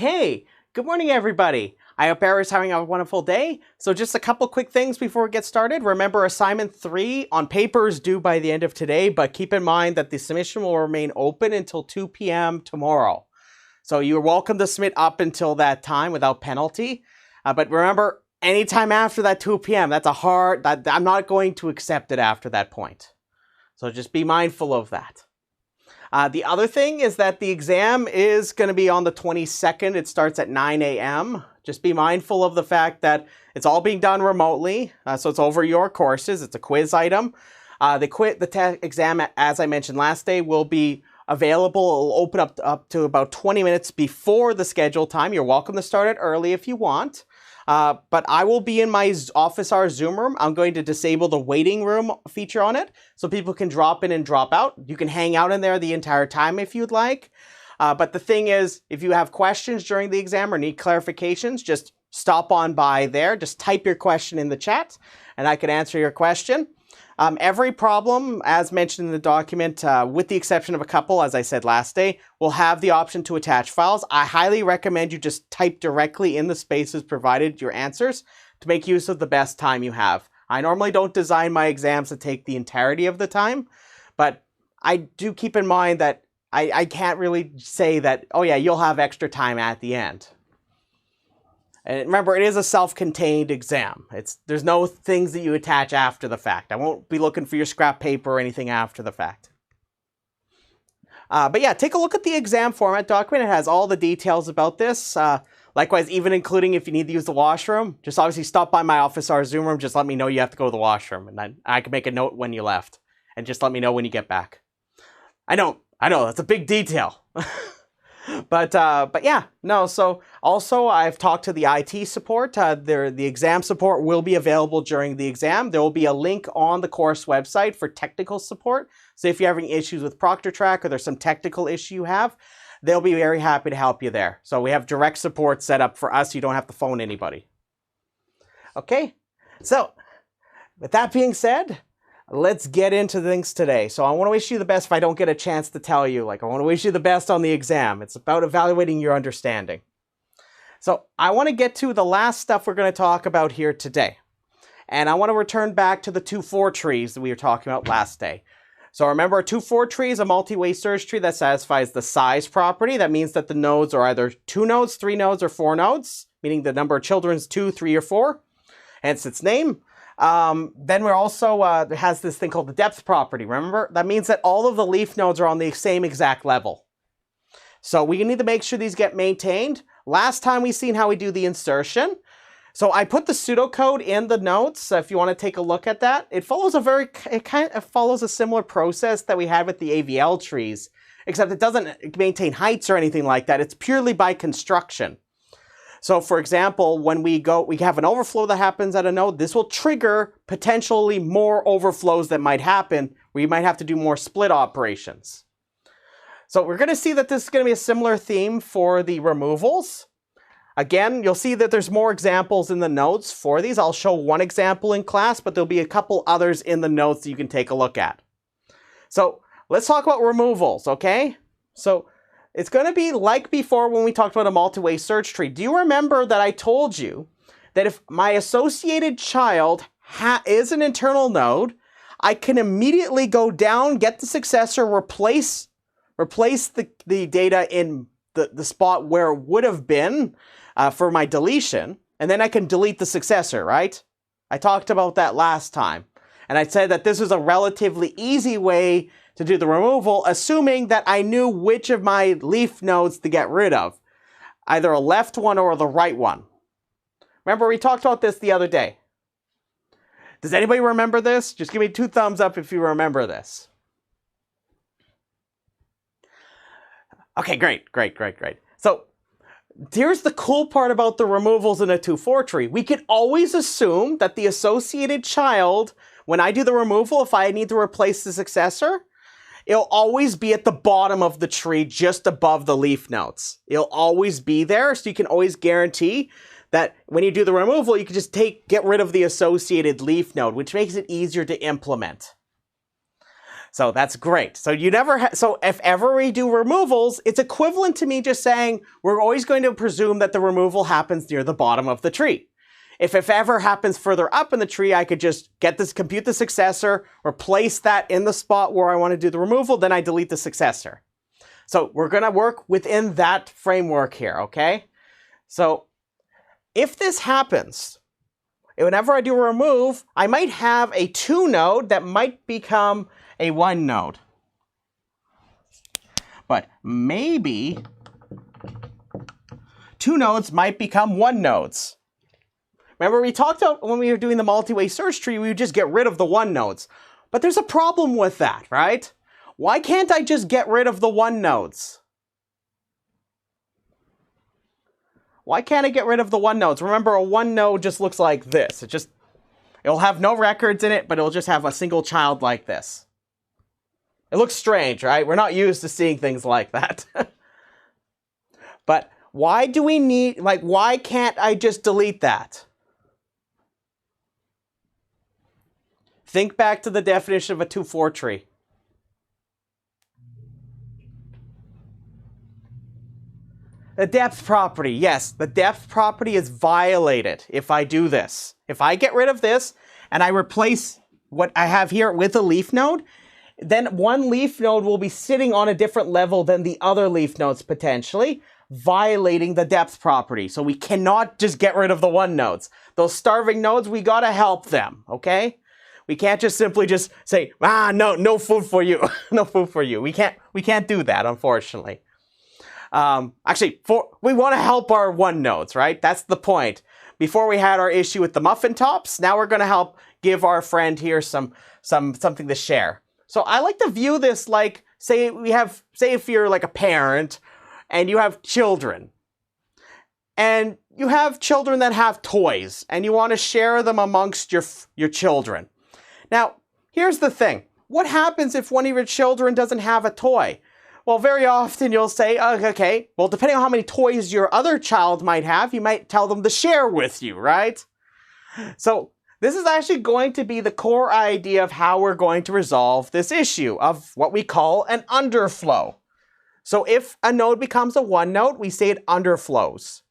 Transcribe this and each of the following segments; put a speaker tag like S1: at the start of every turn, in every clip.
S1: Okay, good morning everybody. I hope everyone's having a wonderful day. So just a couple quick things before we get started. Remember, assignment 3 on paper is due by the end of today, but keep in mind that the submission will remain open until 2 p.m. tomorrow. So you're welcome to submit up until that time without penalty. But remember, anytime after that 2 p.m., I'm not going to accept it after that point. So just be mindful of that. The other thing is that the exam is going to be on the 22nd. It starts at 9 a.m. Just be mindful of the fact that it's all being done remotely, so it's over your courses. It's a quiz item. The exam, as I mentioned last day, will be available. It'll open up to about 20 minutes before the scheduled time. You're welcome to start it early if you want. But I will be in my office hours Zoom room. I'm going to disable the waiting room feature on it so people can drop in and drop out. You can hang out in there the entire time if you'd like. But the thing is, if you have questions during the exam or need clarifications, just stop on by there. Just type your question in the chat and I can answer your question. Every problem, as mentioned in the document, with the exception of a couple, as I said last day, will have the option to attach files. I highly recommend you just type directly in the spaces provided your answers to make use of the best time you have. I normally don't design my exams to take the entirety of the time, but I do keep in mind that I can't really say that, oh yeah, you'll have extra time at the end. And remember, it is a self-contained exam. There's no things that you attach after the fact. I won't be looking for your scrap paper or anything after the fact. But yeah, take a look at the exam format document. It has all the details about this. Likewise, even including if you need to use the washroom, just obviously stop by my office hours Zoom room. Just let me know you have to go to the washroom. And then I can make a note when you left. And just let me know when you get back. I know, that's a big detail. But yeah, no, so also I've talked to the IT support. The exam support will be available during the exam. There will be a link on the course website for technical support. So if you're having issues with ProctorTrack or there's some technical issue you have, they'll be very happy to help you there. So we have direct support set up for us. You don't have to phone anybody. Okay, so with that being said, let's get into things today. So I want to wish you the best if I don't get a chance to tell you. I want to wish you the best on the exam. It's about evaluating your understanding. So I want to get to the last stuff we're going to talk about here today. And I want to return back to the 2-4 trees that we were talking about last day. So remember, a 2-4 tree is a multi-way search tree that satisfies the size property. That means that the nodes are either 2 nodes, 3 nodes, or 4 nodes, meaning the number of children is 2, 3, or 4, hence its name. Then we're also, it has this thing called the depth property. Remember, that means that all of the leaf nodes are on the same exact level. So we need to make sure these get maintained. Last time we seen how we do the insertion. So I put the pseudocode in the notes. If you want to take a look at that, it follows a similar process that we had with the AVL trees, except it doesn't maintain heights or anything like that. It's purely by construction. So for example, when we have an overflow that happens at a node, this will trigger potentially more overflows that might happen, where you might have to do more split operations. So we're going to see that this is going to be a similar theme for the removals. Again, you'll see that there's more examples in the notes for these. I'll show one example in class, but there'll be a couple others in the notes that you can take a look at. So let's talk about removals, okay? So it's going to be like before when we talked about a multi-way search tree. Do you remember that I told you that if my associated child is an internal node, I can immediately go down, get the successor, replace the data in the spot where it would have been for my deletion, and then I can delete the successor, right? I talked about that last time. And I said that this is a relatively easy way to do the removal, assuming that I knew which of my leaf nodes to get rid of, either a left one or the right one. Remember, we talked about this the other day. Does anybody remember this? Just give me 2 thumbs up if you remember this. Okay, great. So here's the cool part about the removals in a 2-4 tree. We can always assume that the associated child, when I do the removal, if I need to replace the successor, it'll always be at the bottom of the tree, just above the leaf nodes. It'll always be there, so you can always guarantee that when you do the removal, you can just get rid of the associated leaf node, which makes it easier to implement. So that's great. So so if ever we do removals, it's equivalent to me just saying we're always going to presume that the removal happens near the bottom of the tree. If ever happens further up in the tree, I could just compute the successor, replace that in the spot where I want to do the removal, then I delete the successor. So we're going to work within that framework here, okay? So if this happens, whenever I do a remove, I might have a 2 node that might become a 1 node. But maybe 2 nodes might become 1 nodes. Remember, we talked about when we were doing the multi-way search tree, we would just get rid of the 1 nodes. But there's a problem with that, right? Why can't I just get rid of the 1 nodes? Why can't I get rid of the 1 nodes? Remember, a 1 node just looks like this. It'll have no records in it, but it'll just have a single child like this. It looks strange, right? We're not used to seeing things like that. But why do we need, why can't I just delete that? Think back to the definition of a 2-4 tree. The depth property, yes, the depth property is violated if I do this. If I get rid of this and I replace what I have here with a leaf node, then one leaf node will be sitting on a different level than the other leaf nodes potentially, violating the depth property. So we cannot just get rid of the 1 nodes. Those starving nodes, we gotta help them, okay? We can't just simply just say, no food for you, no food for you. We can't do that, unfortunately. Actually, we want to help our 1 nodes, right? That's the point. Before we had our issue with the muffin tops, now we're going to help give our friend here something to share. So I like to view this like, say if you're like a parent and you have children, and you have children that have toys, and you want to share them amongst your children. Now, here's the thing. What happens if one of your children doesn't have a toy? Well, very often you'll say, okay, well, depending on how many toys your other child might have, you might tell them to share with you, right? So this is actually going to be the core idea of how we're going to resolve this issue of what we call an underflow. So if a node becomes a 1 node, we say it underflows.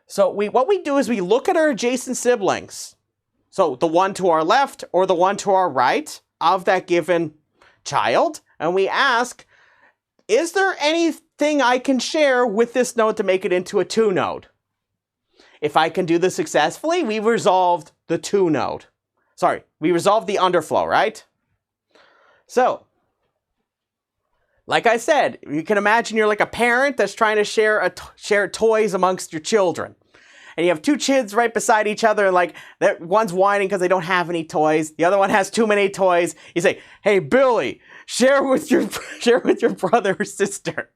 S1: So what we do is we look at our adjacent siblings. So the one to our left or the one to our right of that given child. And we ask, is there anything I can share with this node to make it into a 2 node? If I can do this successfully, we resolved the 2 node. Sorry, we resolved the underflow, right? So, like I said, you can imagine you're like a parent that's trying to share toys amongst your children. And you have 2 kids right beside each other, and like one's whining because they don't have any toys. The other one has too many toys. You say, "Hey, Billy, share with your brother or sister."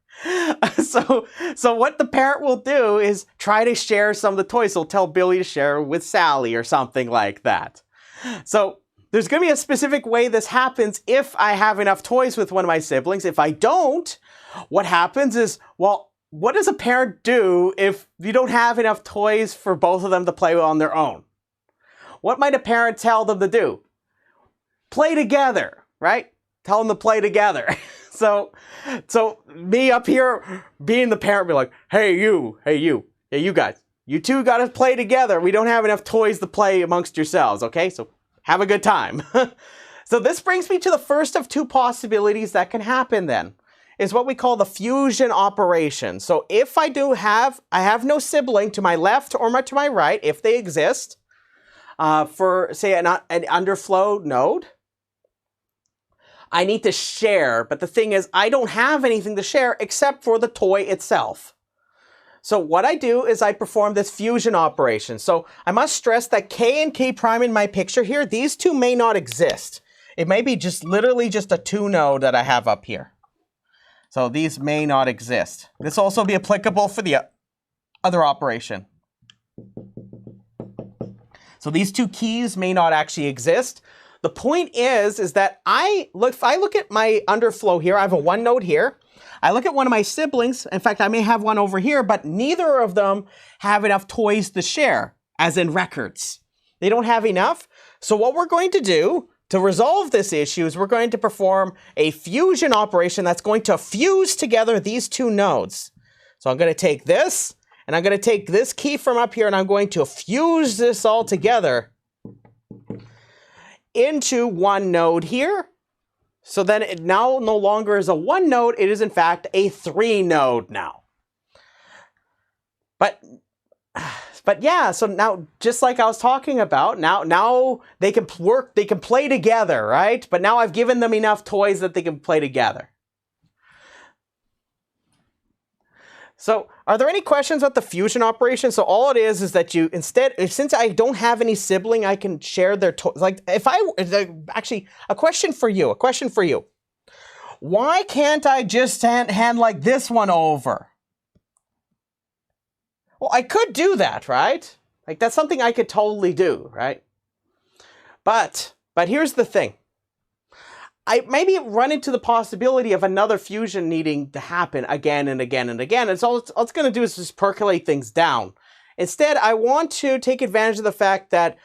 S1: So what the parent will do is try to share some of the toys. They'll tell Billy to share with Sally or something like that. So there's going to be a specific way this happens if I have enough toys with one of my siblings. If I don't, what happens is, well, what does a parent do if you don't have enough toys for both of them to play on their own? What might a parent tell them to do? Play together, right? Tell them to play together. So me up here being the parent, be like, hey you guys, you two got to play together. We don't have enough toys to play amongst yourselves, okay? So have a good time. So this brings me to the first of 2 possibilities that can happen then. Is what we call the fusion operation. So if I have no sibling to my left or to my right, if they exist, for say an underflow node, I need to share. But the thing is, I don't have anything to share except for the toy itself. So what I do is I perform this fusion operation. So I must stress that K and K prime in my picture here, these 2 may not exist. It may be literally just a 2 node that I have up here. So these may not exist. This will also be applicable for the other operation. So these 2 keys may not actually exist. The point is that if I look at my underflow here, I have a 1 node here. I look at one of my siblings. In fact, I may have one over here, but neither of them have enough toys to share, as in records. They don't have enough. So what we're going to do, to resolve this issue is we're going to perform a fusion operation that's going to fuse together these two nodes. So I'm going to take this, and I'm going to take this key from up here, and I'm going to fuse this all together into one node here. So then it now no longer is a one node, it is in fact a 3 node now. But yeah, so now just like I was talking about, now they can work, they can play together, right? But now I've given them enough toys that they can play together. So are there any questions about the fusion operation? So all it is that you instead, since I don't have any sibling, I can share their toys. Like if actually a question for you. Why can't I just hand like this one over? Well, I could do that, right? Like that's something I could totally do, right? But here's the thing. I maybe run into the possibility of another fusion needing to happen again and again and again. And so all it's going to do is just percolate things down. Instead, I want to take advantage of the fact that,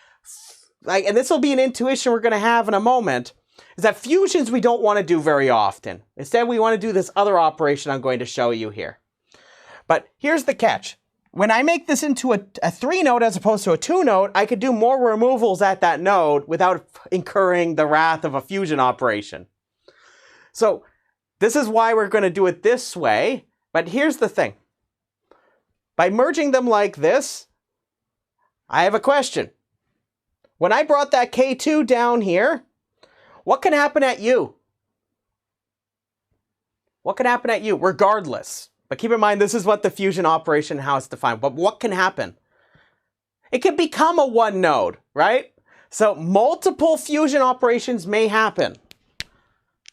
S1: and this will be an intuition we're going to have in a moment, is that fusions we don't want to do very often. Instead, we want to do this other operation I'm going to show you here. But here's the catch. When I make this into a 3 node as opposed to a 2 node, I could do more removals at that node without incurring the wrath of a fusion operation. So this is why we're going to do it this way. But here's the thing. By merging them like this, I have a question. When I brought that K2 down here, what can happen at U? What can happen at U regardless? But keep in mind, this is what the fusion operation, how it's defined. But what can happen? It can become a 1 node, right? So multiple fusion operations may happen.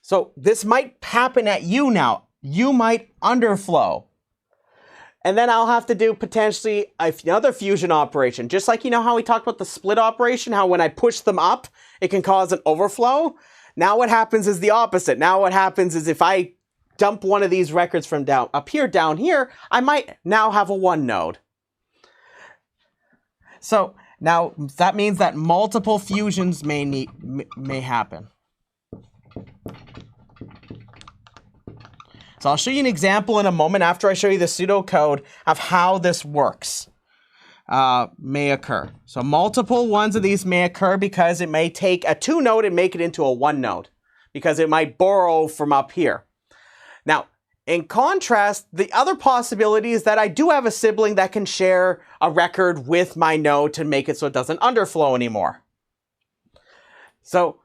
S1: So this might happen at U now. U might underflow. And then I'll have to do potentially another fusion operation. Just like you know how we talked about the split operation, how when I push them up, it can cause an overflow. Now what happens is the opposite. Now what happens is if I dump one of these records from down here, I might now have a 1 node. So now that means that multiple fusions may happen. So I'll show you an example in a moment after I show you the pseudocode of how this works. May occur. So multiple ones of these may occur because it may take a 2 node and make it into a 1 node because it might borrow from up here. Now, in contrast, the other possibility is that I do have a sibling that can share a record with my node to make it so it doesn't underflow anymore. So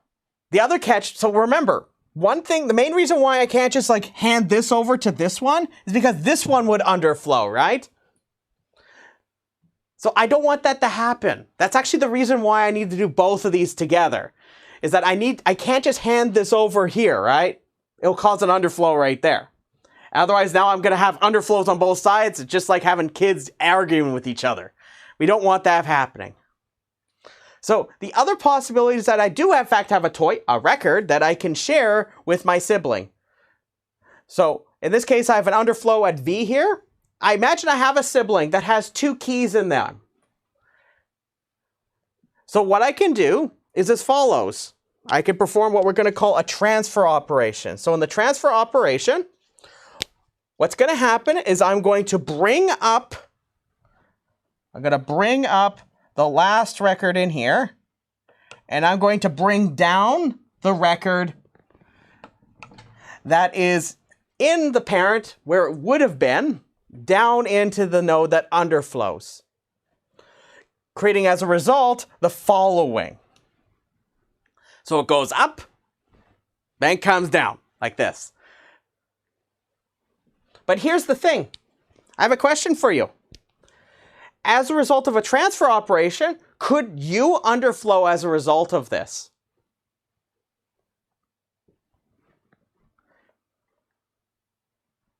S1: the other catch, so remember, one thing, the main reason why I can't just like hand this over to this one is because this one would underflow, right? So I don't want that to happen. That's actually the reason why I need to do both of these together, is that I can't just hand this over here, right? It'll cause an underflow right there. Otherwise, now I'm going to have underflows on both sides. It's just like having kids arguing with each other. We don't want that happening. So the other possibility is that I do, in fact, have a record that I can share with my sibling. So in this case, I have an underflow at V here. I imagine I have a sibling that has 2 keys in them. So what I can do is as follows. I can perform what we're going to call a transfer operation. So in the transfer operation, what's going to happen is I'm going to bring up the last record in here, and I'm going to bring down the record that is in the parent where it would have been down into the node that underflows, creating as a result the following. So it goes up, then comes down, like this. But here's the thing. I have a question for you. As a result of a transfer operation, could you underflow as a result of this?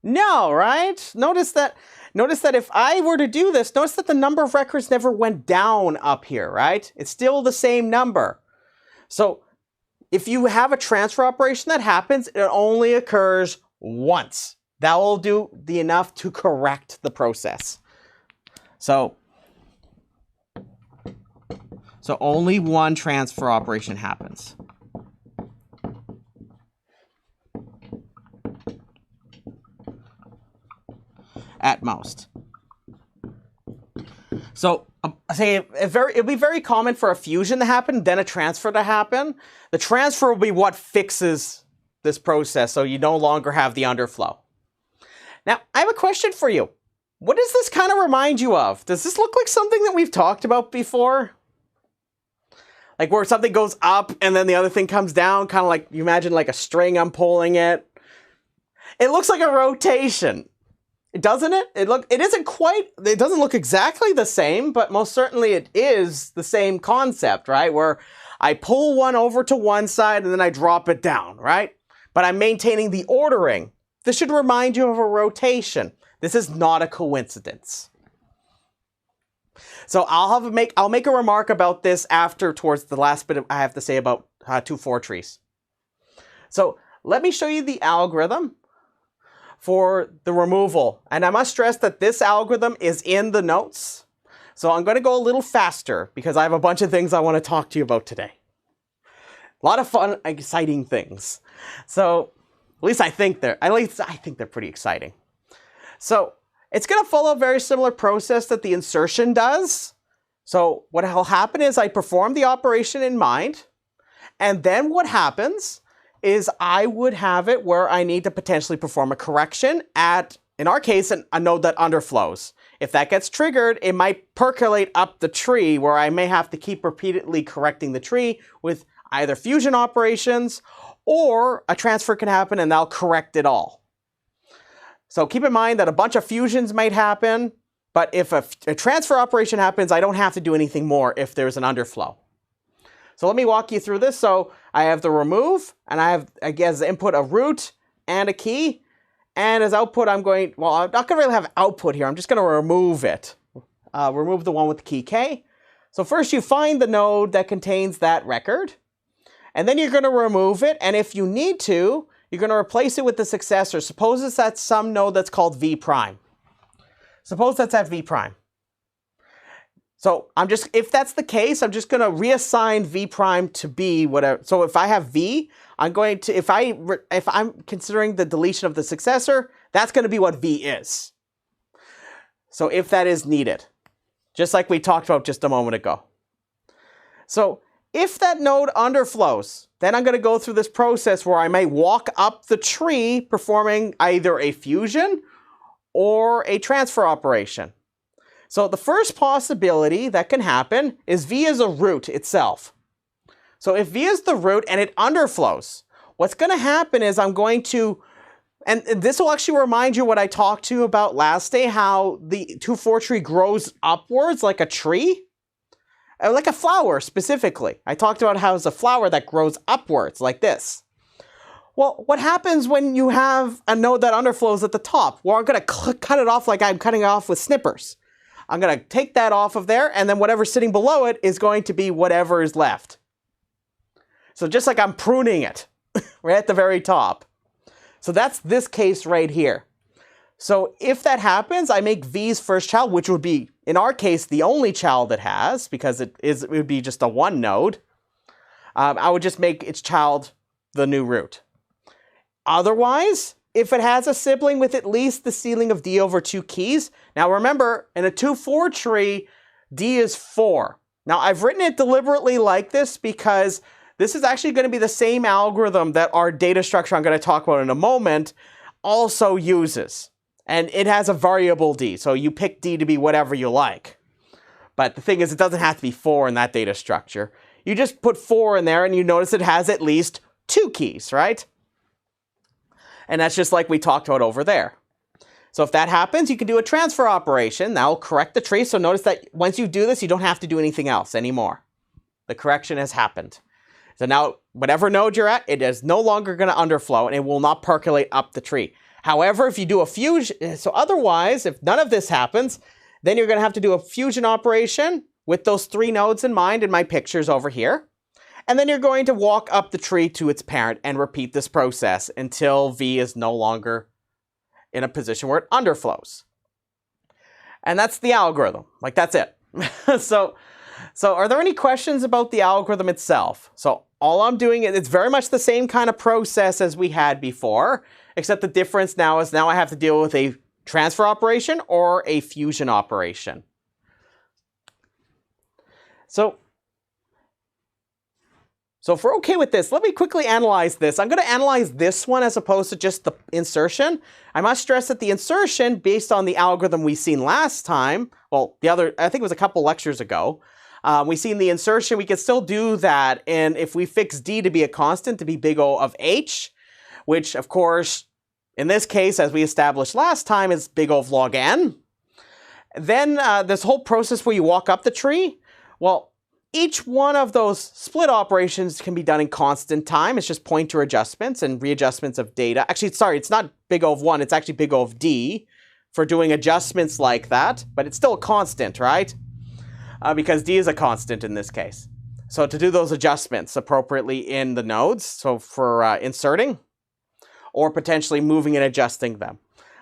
S1: No, right? Notice that if I were to do this, notice that the number of records never went down up here, right? It's still the same number. So if you have a transfer operation that happens, it only occurs once. That will do enough to correct the process. So only one transfer operation happens. at most. So say it'd be very common for a fusion to happen, then a transfer to happen. The transfer will be what fixes this process, so you no longer have the underflow. Now, I have a question for you. What does this kind of remind you of? Does this look like something that we've talked about before? Like where something goes up and then the other thing comes down, kind of like, you imagine like a string, I'm pulling it. It looks like a rotation, doesn't it? It doesn't look exactly the same, but most certainly it is the same concept, right? Where I pull one over to one side and then I drop it down, right? But I'm maintaining the ordering. This should remind you of a rotation. This is not a coincidence. So I'll make a remark about this after, towards the last bit I have to say about 2-4 trees. So let me show you the algorithm for the removal. And I must stress that this algorithm is in the notes. So I'm going to go a little faster because I have a bunch of things I want to talk to you about today. A lot of fun, exciting things. So at least I think they're pretty exciting. So it's going to follow a very similar process that the insertion does. So what will happen is I perform the operation in mind, and then what happens is I would have it where I need to potentially perform a correction at, in our case, a node that underflows. If that gets triggered, it might percolate up the tree where I may have to keep repeatedly correcting the tree with either fusion operations or a transfer can happen and that'll correct it all. So keep in mind that a bunch of fusions might happen, but if a transfer operation happens, I don't have to do anything more if there's an underflow. So let me walk you through this. So I have the remove, and I have, as input, a root and a key. And as output, I'm not going to really have output here. I'm just going to remove it. Remove the one with the key K. So first you find the node that contains that record. And then you're going to remove it. And if you need to, you're going to replace it with the successor. Suppose it's at some node that's called V prime. Suppose that's at V prime. So if that's the case, I'm just going to reassign V prime to be whatever. So if I have V, I'm going to, if I'm considering the deletion of the successor, that's going to be what V is. So if that is needed, just like we talked about just a moment ago. So if that node underflows, then I'm going to go through this process where I may walk up the tree performing either a fusion or a transfer operation. So the first possibility that can happen is V is a root itself. So if V is the root and it underflows, what's going to happen is I'm going to, and this will actually remind you what I talked to you about last day, how the 2-4 tree grows upwards like a tree, like a flower specifically. I talked about how it's a flower that grows upwards like this. Well, what happens when you have a node that underflows at the top? Well, I'm going to cut it off like I'm cutting it off with snippers. I'm going to take that off of there, and then whatever's sitting below it is going to be whatever is left. So just like I'm pruning it right at the very top. So that's this case right here. So if that happens, I make V's first child, which would be, in our case, the only child it has, because it would be just a one node. I would just make its child the new root. Otherwise, if it has a sibling with at least the ceiling of D over 2 keys. Now remember, in a 2-4 tree, D is 4. Now I've written it deliberately like this because this is actually going to be the same algorithm that our data structure I'm going to talk about in a moment also uses. And it has a variable D, so you pick D to be whatever you like. But the thing is, it doesn't have to be 4 in that data structure. You just put 4 in there and you notice it has at least 2 keys, right? And that's just like we talked about over there. So if that happens, you can do a transfer operation. That will correct the tree. So notice that once you do this, you don't have to do anything else anymore. The correction has happened. So now, whatever node you're at, it is no longer going to underflow and it will not percolate up the tree. However, if you do a fusion, so otherwise, if none of this happens, then you're going to have to do a fusion operation with those 3 nodes in mind in my pictures over here. And then you're going to walk up the tree to its parent and repeat this process until V is no longer in a position where it underflows. And that's the algorithm. Like, that's it. So are there any questions about the algorithm itself? So all I'm doing is, it's very much the same kind of process as we had before, except the difference now is I have to deal with a transfer operation or a fusion operation. So if we're okay with this, let me quickly analyze this. I'm going to analyze this one as opposed to just the insertion. I must stress that the insertion, based on the algorithm we seen last time, well, I think it was a couple lectures ago, we seen the insertion, we can still do that, and if we fix d to be a constant, to be big O of h, which of course, in this case, as we established last time, is big O of log n. Then this whole process where you walk up the tree, well, each one of those split operations can be done in constant time. It's just pointer adjustments and readjustments of data. Actually, sorry, it's not big O of 1, it's actually big O of d for doing adjustments like that, but it's still a constant, right? Because d is a constant in this case. So to do those adjustments appropriately in the nodes, so for inserting, or potentially moving and adjusting them.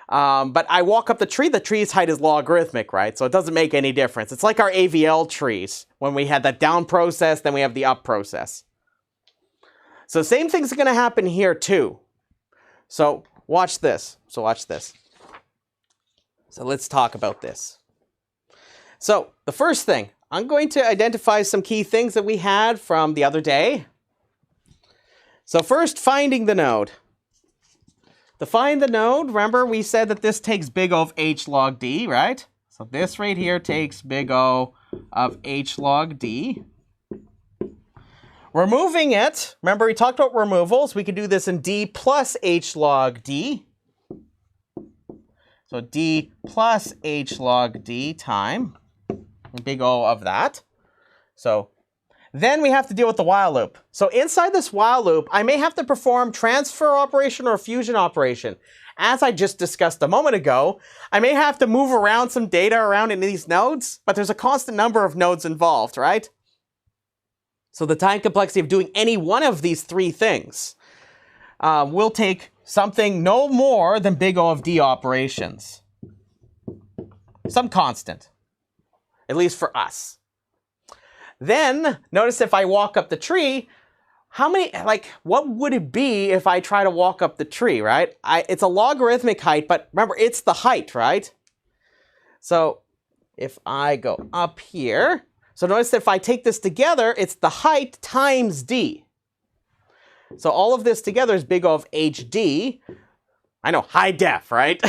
S1: But I walk up the tree's height is logarithmic, right? So it doesn't make any difference. It's like our AVL trees, when we had that down process, then we have the up process. So same thing's gonna happen here too. So watch this, So let's talk about this. So the first thing, I'm going to identify some key things that we had from the other day. So first, finding the node. To find the node, remember we said that this takes big O of h log d, right? So this right here takes big O of h log d. Removing it, remember we talked about removals, we could do this in d plus h log d. So d plus h log d time big O of that. So then we have to deal with the while loop. So inside this while loop, I may have to perform transfer operation or fusion operation. As I just discussed a moment ago, I may have to move around some data around in these nodes, but there's a constant number of nodes involved, right? So the time complexity of doing any one of these three things will take something no more than big O of d operations. Some constant, at least for us. Then, notice if I walk up the tree, what would it be if I try to walk up the tree, right? It's a logarithmic height, but remember, it's the height, right? So if I go up here, so notice that if I take this together, it's the height times d. So all of this together is big O of hd. I know, high def, right?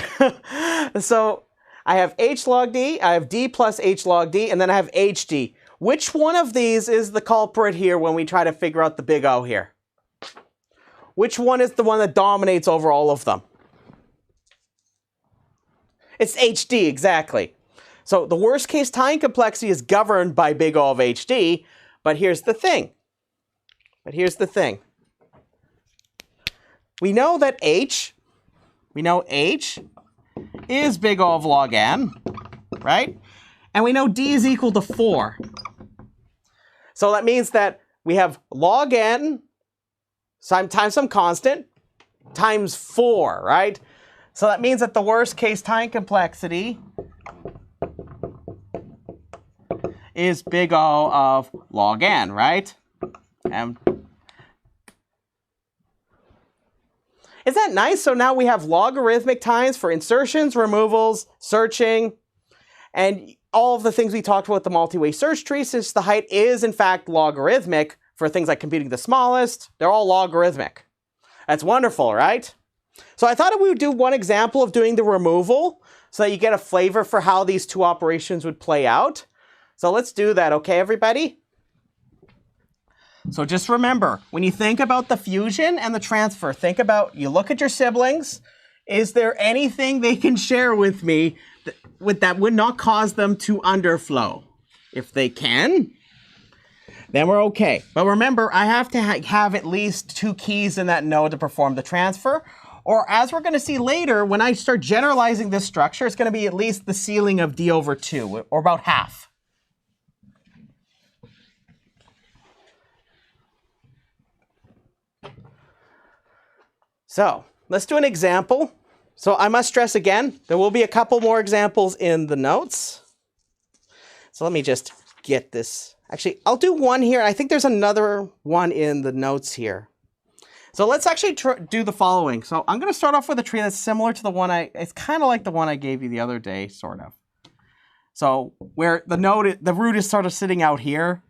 S1: So I have h log d, I have d plus h log d, and then I have hd. Which one of these is the culprit here when we try to figure out the big O here? Which one is the one that dominates over all of them? It's HD, exactly. So the worst case time complexity is governed by big O of HD, but here's the thing. We know that H is big O of log n, right? And we know d is equal to 4. So that means that we have log n times some constant times 4, right? So that means that the worst case time complexity is big O of log n, right? Isn't that nice? So now we have logarithmic times for insertions, removals, searching, and all of the things we talked about with the multi-way search tree, since the height is in fact logarithmic for things like computing the smallest, they're all logarithmic. That's wonderful, right? So I thought we would do one example of doing the removal so that you get a flavor for how these two operations would play out. So let's do that, okay, everybody? So just remember, when you think about the fusion and the transfer, you look at your siblings, is there anything they can share with me that would not cause them to underflow? If they can, then we're okay. But remember, I have to have at least 2 keys in that node to perform the transfer. Or as we're going to see later, when I start generalizing this structure, it's going to be at least the ceiling of d over 2, or about half. So let's do an example. So I must stress again, there will be a couple more examples in the notes. So let me just get this. Actually, I'll do one here. I think there's another one in the notes here. So let's actually do the following. So I'm going to start off with a tree that's similar to the one it's kind of like the one I gave you the other day, sort of. So where the root is sort of sitting out here.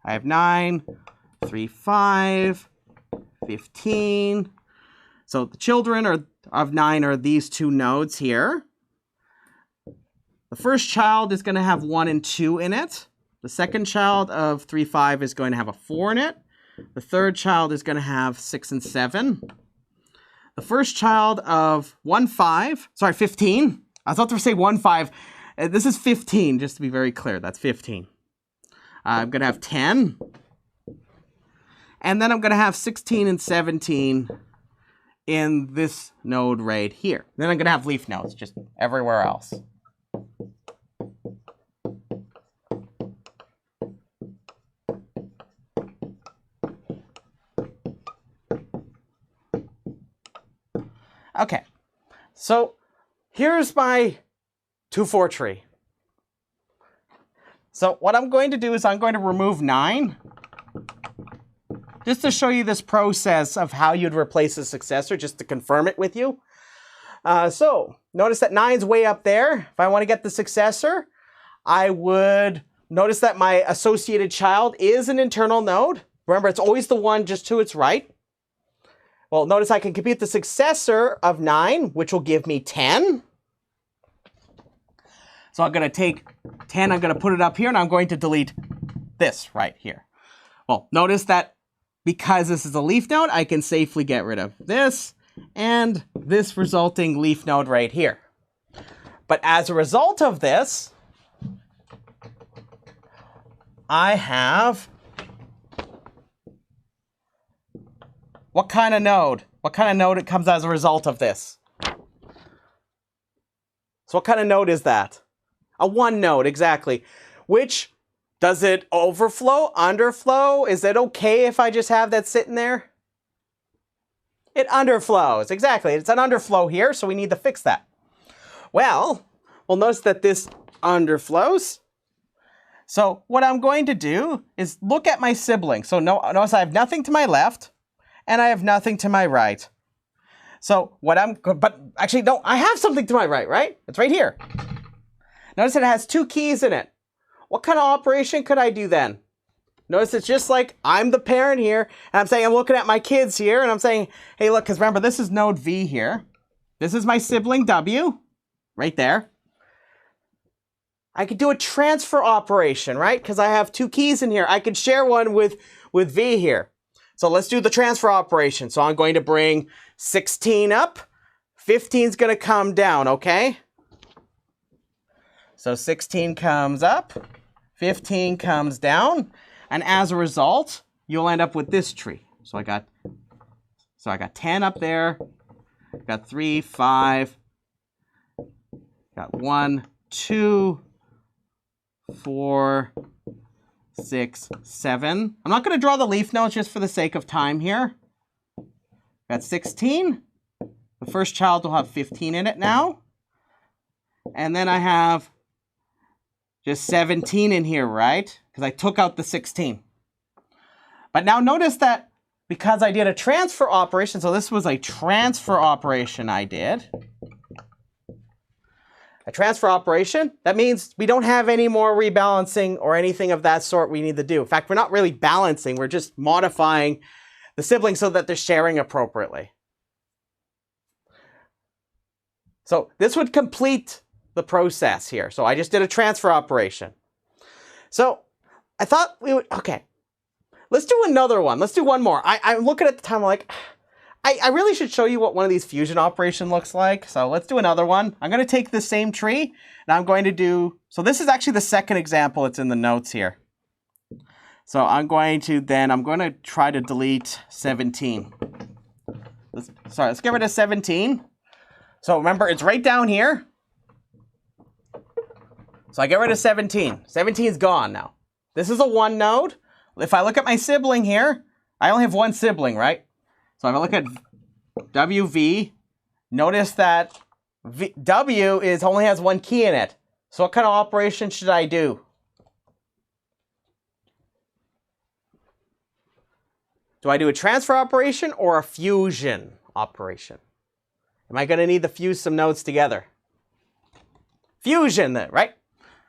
S1: I have 9, 3, 5, 15. So the children of 9 are these two nodes here. The first child is going to have 1 and 2 in it. The second child of 3, 5 is going to have a 4 in it. The third child is going to have 6 and 7. The first child of 15. I was about to say 15. This is 15, just to be very clear. That's 15. I'm going to have 10. And then I'm going to have 16 and 17 in this node right here. Then I'm going to have leaf nodes just everywhere else. Okay, so here's my 2-4 tree. So what I'm going to do is I'm going to remove 9, just to show you this process of how you'd replace a successor, just to confirm it with you. So notice that 9's way up there. If I want to get the successor, I would notice that my associated child is an internal node. Remember, it's always the one just to its right. Well, notice I can compute the successor of 9, which will give me 10. So I'm going to take 10, I'm going to put it up here, and I'm going to delete this right here. Well, notice that because this is a leaf node, I can safely get rid of this and this resulting leaf node right here. But as a result of this, I have what kind of node? What kind of node it comes as a result of this? So what kind of node is that? A 1 node, exactly. Which, does it overflow, underflow? Is it okay if I just have that sitting there? It underflows, exactly. It's an underflow here, so we need to fix that. Well, we'll notice that this underflows. So what I'm going to do is look at my sibling. So notice I have nothing to my left, and I have nothing to my right. So but actually, no, I have something to my right, right? It's right here. Notice it has 2 keys in it. What kind of operation could I do then? Notice it's just like I'm the parent here, and I'm saying I'm looking at my kids here, and I'm saying, hey, look, because remember, this is node V here. This is my sibling W, right there. I could do a transfer operation, right? Because I have 2 keys in here. I could share one with V here. So let's do the transfer operation. So I'm going to bring 16 up. 15 is going to come down, okay? So 16 comes up, 15 comes down, and as a result, you'll end up with this tree. So I got 10 up there, got 3, 5, got 1, 2, 4, 6, 7. I'm not going to draw the leaf nodes just for the sake of time here. Got 16. The first child will have 15 in it now. And then I have just 17 in here, right? Because I took out the 16. But now notice that because I did a transfer operation, so this was a transfer operation I did. A transfer operation, that means we don't have any more rebalancing or anything of that sort we need to do. In fact, we're not really balancing, we're just modifying the siblings so that they're sharing appropriately. So this would complete the process here. So I just did a transfer operation. So I thought we would, okay, let's do another one. Let's do one more. I'm looking at the time, I'm like, I really should show you what one of these fusion operation looks like. So let's do another one. I'm going to take the same tree and I'm going to do, so this is actually the second example. It's in the notes here. So I'm going to try to delete 17. Let's get rid of 17. So remember, it's right down here. So I get rid of 17. 17 is gone now. This is a 1 node. If I look at my sibling here, I only have 1 sibling, right? So if I look at WV, notice that W only has 1 key in it. So what kind of operation should I do? Do I do a transfer operation or a fusion operation? Am I going to need to fuse some nodes together? Fusion then, right?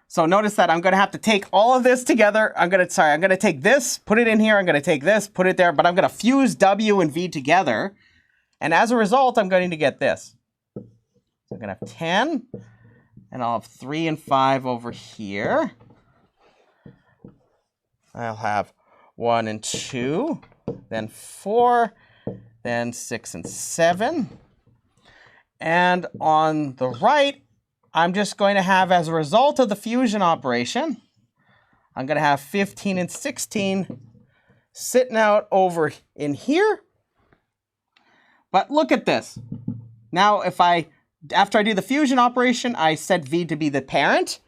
S1: So notice that I'm going to have to take all of this together. I'm going to take this, put it in here. I'm going to take this, put it there, but I'm going to fuse W and V together. And as a result, I'm going to get this. So I'm going to have 10, and I'll have 3 and 5 over here. I'll have 1 and 2, then 4, then 6 and 7. And on the right, I'm just going to have, as a result of the fusion operation, I'm going to have 15 and 16 sitting out over in here. But look at this. Now, after I do the fusion operation, I set V to be the parent.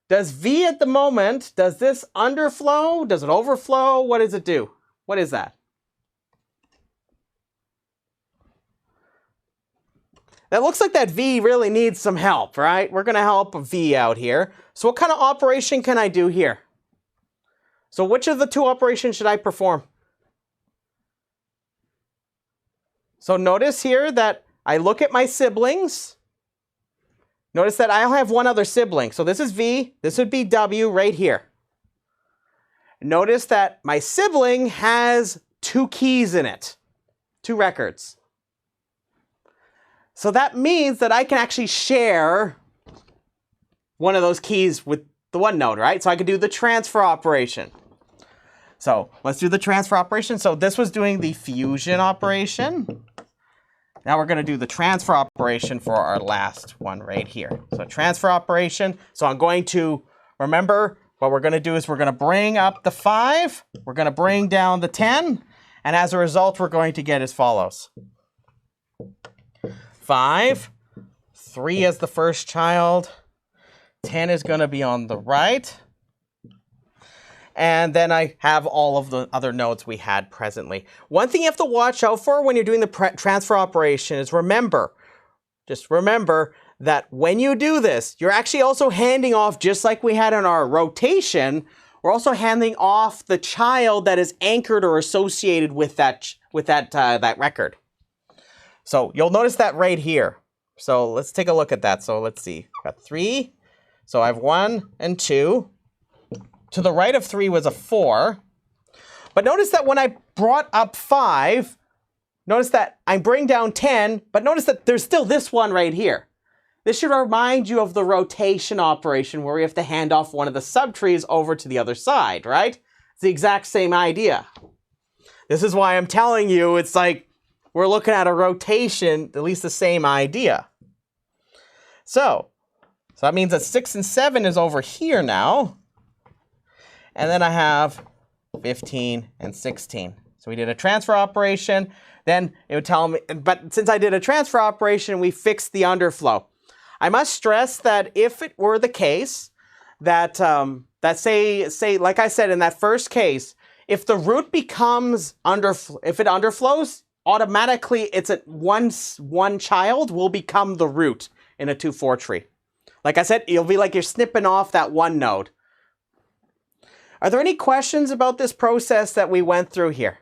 S1: Does V at the moment, does this underflow? Does it overflow? What does it do? What is that? It looks like that V really needs some help, right? We're going to help V out here. So what kind of operation can I do here? So which of the two operations should I perform? So notice here that I look at my siblings. Notice that I'll have one other sibling. So this is V, this would be W right here. Notice that my sibling has 2 keys in it, 2 records. So that means that I can actually share one of those keys with the one node, right? So I could do the transfer operation. So let's do the transfer operation. So this was doing the fusion operation. Now we're going to do the transfer operation for our last one right here. So transfer operation. So I'm going to, remember, what we're going to do is we're going to bring up the 5. We're going to bring down the 10. And as a result, we're going to get as follows. 5, 3 as the first child, 10 is going to be on the right, and then I have all of the other nodes we had presently. One thing you have to watch out for when you're doing the transfer operation is just remember that when you do this, you're actually also handing off, just like we had in our rotation, we're also handing off the child that is anchored or associated with that record. So you'll notice that right here. So let's take a look at that. So let's see. I've got 3. So I have 1 and 2. To the right of 3 was a 4. But notice that when I brought up 5, notice that I bring down 10, but notice that there's still this one right here. This should remind you of the rotation operation where we have to hand off one of the subtrees over to the other side, right? It's the exact same idea. This is why I'm telling you it's like, we're looking at a rotation, at least the same idea. So that means that 6 and 7 is over here now. And then I have 15 and 16. So we did a transfer operation. Then it would tell me, but since I did a transfer operation, we fixed the underflow. I must stress that if it were the case that, say, like I said in that first case, if the root becomes if it underflows, automatically it's at one child will become the root in a 2-4 tree. Like I said, it'll be like you're snipping off that one node. Are there any questions about this process that we went through here?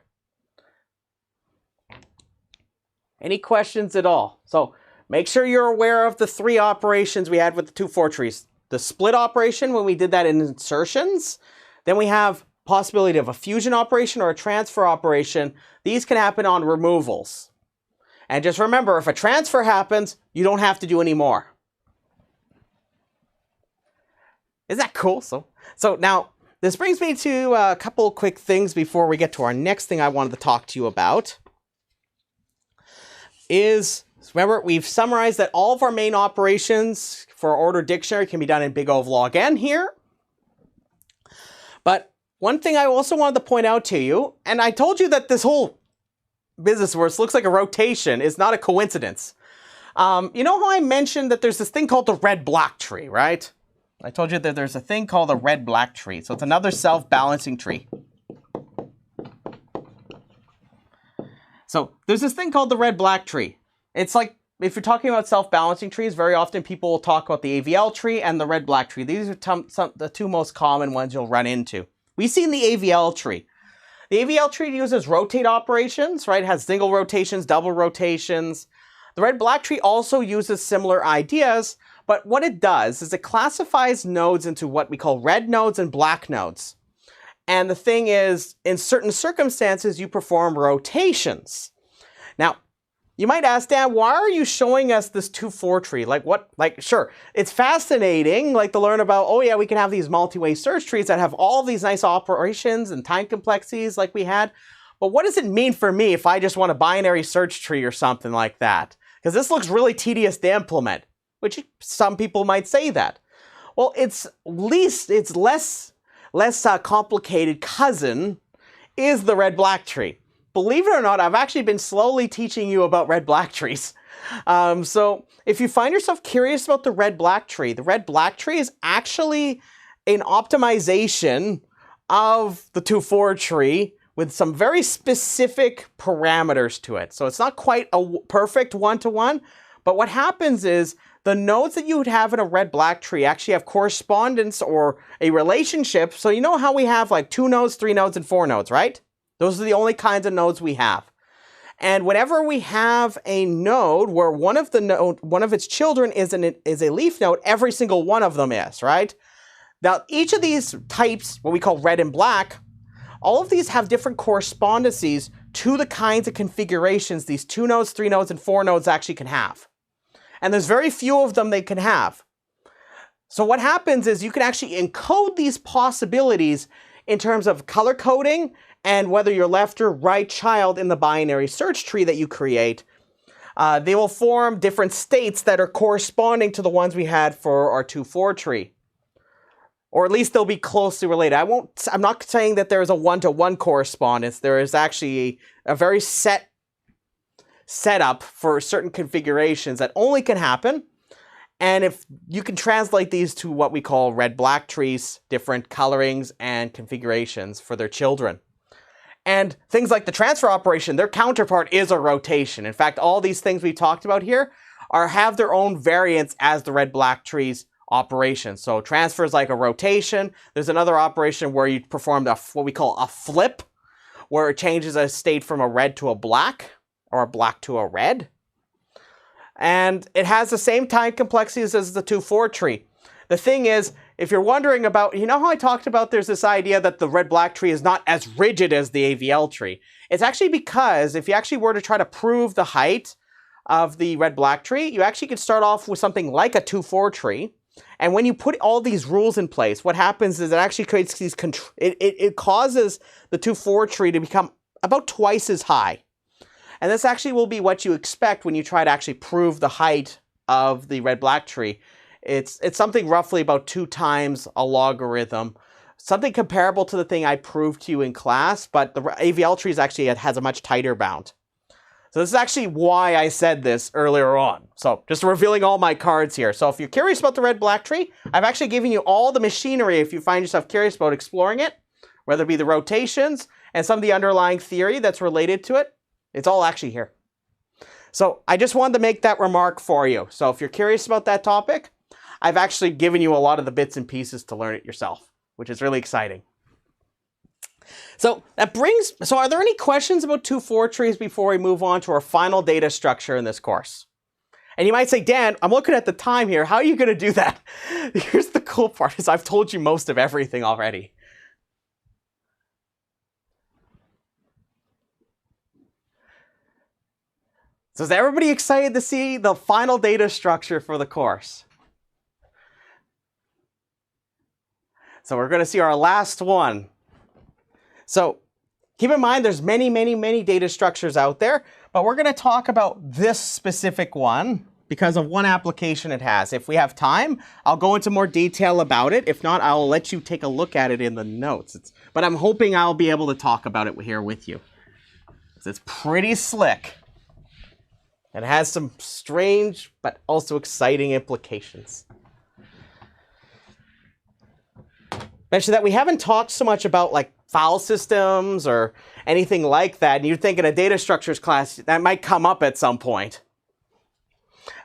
S1: Any questions at all? So make sure you're aware of the 3 operations we had with the 2-4 trees. The split operation when we did that in insertions. Then we have possibility of a fusion operation or a transfer operation. These can happen on removals. And just remember, if a transfer happens, you don't have to do any more. Isn't that cool? So now, this brings me to a couple quick things before we get to our next thing I wanted to talk to you about. Remember, we've summarized that all of our main operations for our ordered dictionary can be done in big O of log n here. But one thing I also wanted to point out to you, and I told you that this whole business where it looks like a rotation is not a coincidence. You know how I mentioned that there's this thing called the red-black tree, right? I told you that there's a thing called a red-black tree. So it's another self-balancing tree. So there's this thing called the red-black tree. It's like, if you're talking about self-balancing trees, very often people will talk about the AVL tree and the red-black tree. These are the 2 most common ones you'll run into. We've seen the AVL tree. The AVL tree uses rotate operations, right? It has single rotations, double rotations. The red-black tree also uses similar ideas, but what it does is it classifies nodes into what we call red nodes and black nodes. And the thing is, in certain circumstances, you perform rotations. Now, you might ask, Dan, why are you showing us this 2-4 tree? Like what? Like, sure, it's fascinating, like to learn about, oh yeah, we can have these multi-way search trees that have all these nice operations and time complexities like we had. But what does it mean for me if I just want a binary search tree or something like that? Because this looks really tedious to implement, which some people might say that. Well, it's less complicated cousin is the red-black tree. Believe it or not, I've actually been slowly teaching you about red-black trees. So if you find yourself curious about the red-black tree is actually an optimization of the 2-4 tree with some very specific parameters to it. So it's not quite a perfect one-to-one, but what happens is the nodes that you would have in a red-black tree actually have correspondence or a relationship. So you know how we have like 2 nodes, 3 nodes, and 4 nodes, right? Those are the only kinds of nodes we have. And whenever we have a node where one of its children is a leaf node, every single one of them is, right? Now, each of these types, what we call red and black, all of these have different correspondences to the kinds of configurations these 2 nodes, 3 nodes, and 4 nodes actually can have. And there's very few of them they can have. So what happens is you can actually encode these possibilities in terms of color coding and whether you're left or right child in the binary search tree that you create. They will form different states that are corresponding to the ones we had for our 2-4 tree. Or at least they'll be closely related. I'm not saying that there is a one-to-one correspondence. There is actually a very setup for certain configurations that only can happen. And if you can translate these to what we call red-black trees, different colorings and configurations for their children. And things like the transfer operation, their counterpart is a rotation. In fact, all these things we talked about here have their own variants as the red-black trees operation. So transfer is like a rotation. There's another operation where you perform what we call a flip, where it changes a state from a red to a black, or a black to a red. And it has the same time complexities as the 2-4 tree. The thing is, if you're wondering about, you know how I talked about there's this idea that the red-black tree is not as rigid as the AVL tree? It's actually because if you actually were to try to prove the height of the red-black tree, you actually could start off with something like a 2-4 tree. And when you put all these rules in place, what happens is it actually creates these, it causes the 2-4 tree to become about twice as high. And this actually will be what you expect when you try to actually prove the height of the red-black tree. It's something roughly about 2 times a logarithm. Something comparable to the thing I proved to you in class, but the AVL tree actually has a much tighter bound. So this is actually why I said this earlier on. So just revealing all my cards here. So if you're curious about the red-black tree, I've actually given you all the machinery if you find yourself curious about exploring it, whether it be the rotations and some of the underlying theory that's related to it. It's all actually here. So I just wanted to make that remark for you. So if you're curious about that topic, I've actually given you a lot of the bits and pieces to learn it yourself, which is really exciting. So are there any questions about 2-4 trees before we move on to our final data structure in this course? And you might say, Dan, I'm looking at the time here. How are you going to do that? Here's the cool part is I've told you most of everything already. So is everybody excited to see the final data structure for the course? So we're going to see our last one. So keep in mind there's many, many, many data structures out there, but we're going to talk about this specific one because of one application it has. If we have time, I'll go into more detail about it. If not, I'll let you take a look at it in the notes. But I'm hoping I'll be able to talk about it here with you. It's pretty slick. It has some strange but also exciting implications. Mention that we haven't talked so much about like file systems or anything like that. And you'd think in a data structures class that might come up at some point.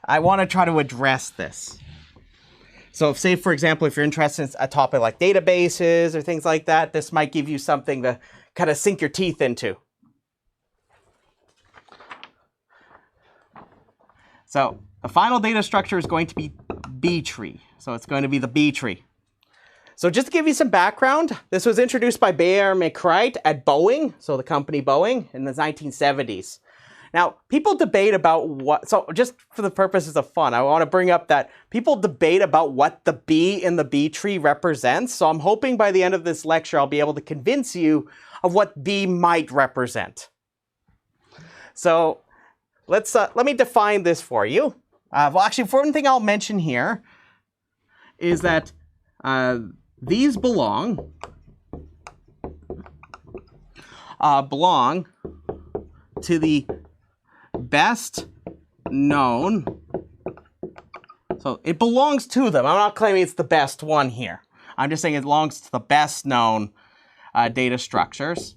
S1: I want to try to address this. So if, say, for example, if you're interested in a topic like databases or things like that, this might give you something to kind of sink your teeth into. So the final data structure is going to be B tree. So it's going to be the B tree. So just to give you some background, this was introduced by Bayer McCreight at Boeing, so the company Boeing, in the 1970s. Now, people debate about what, so just for the purposes of fun, I want to bring up that people debate about what the B in the B tree represents. So I'm hoping by the end of this lecture, I'll be able to convince you of what B might represent. So let me define this for you. Well, actually, one thing I'll mention here is that these belong to the best known. So it belongs to them. I'm not claiming it's the best one here. I'm just saying it belongs to the best known data structures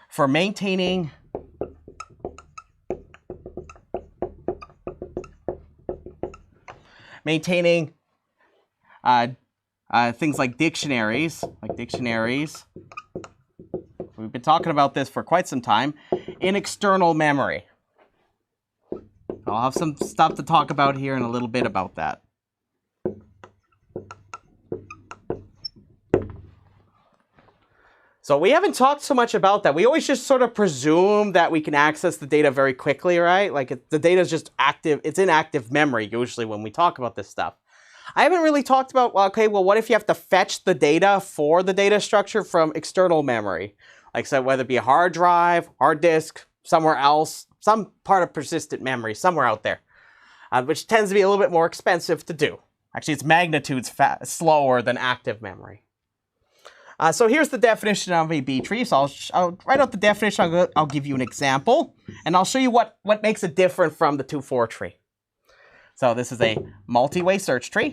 S1: for maintaining things like dictionaries. We've been talking about this for quite some time, in external memory. I'll have some stuff to talk about here in a little bit about that. So we haven't talked so much about that. We always just sort of presume that we can access the data very quickly, right? Like the data is just active. It's in active memory usually when we talk about this stuff. I haven't really talked about, well, okay, well, what if you have to fetch the data for the data structure from external memory? Like, so whether it be a hard drive, hard disk, somewhere else, some part of persistent memory, somewhere out there, which tends to be a little bit more expensive to do. Actually, its magnitude's slower than active memory. So here's the definition of a B tree. So I'll write out the definition. I'll give you an example, and I'll show you what makes it different from the 2-4 tree. So this is a multi-way search tree.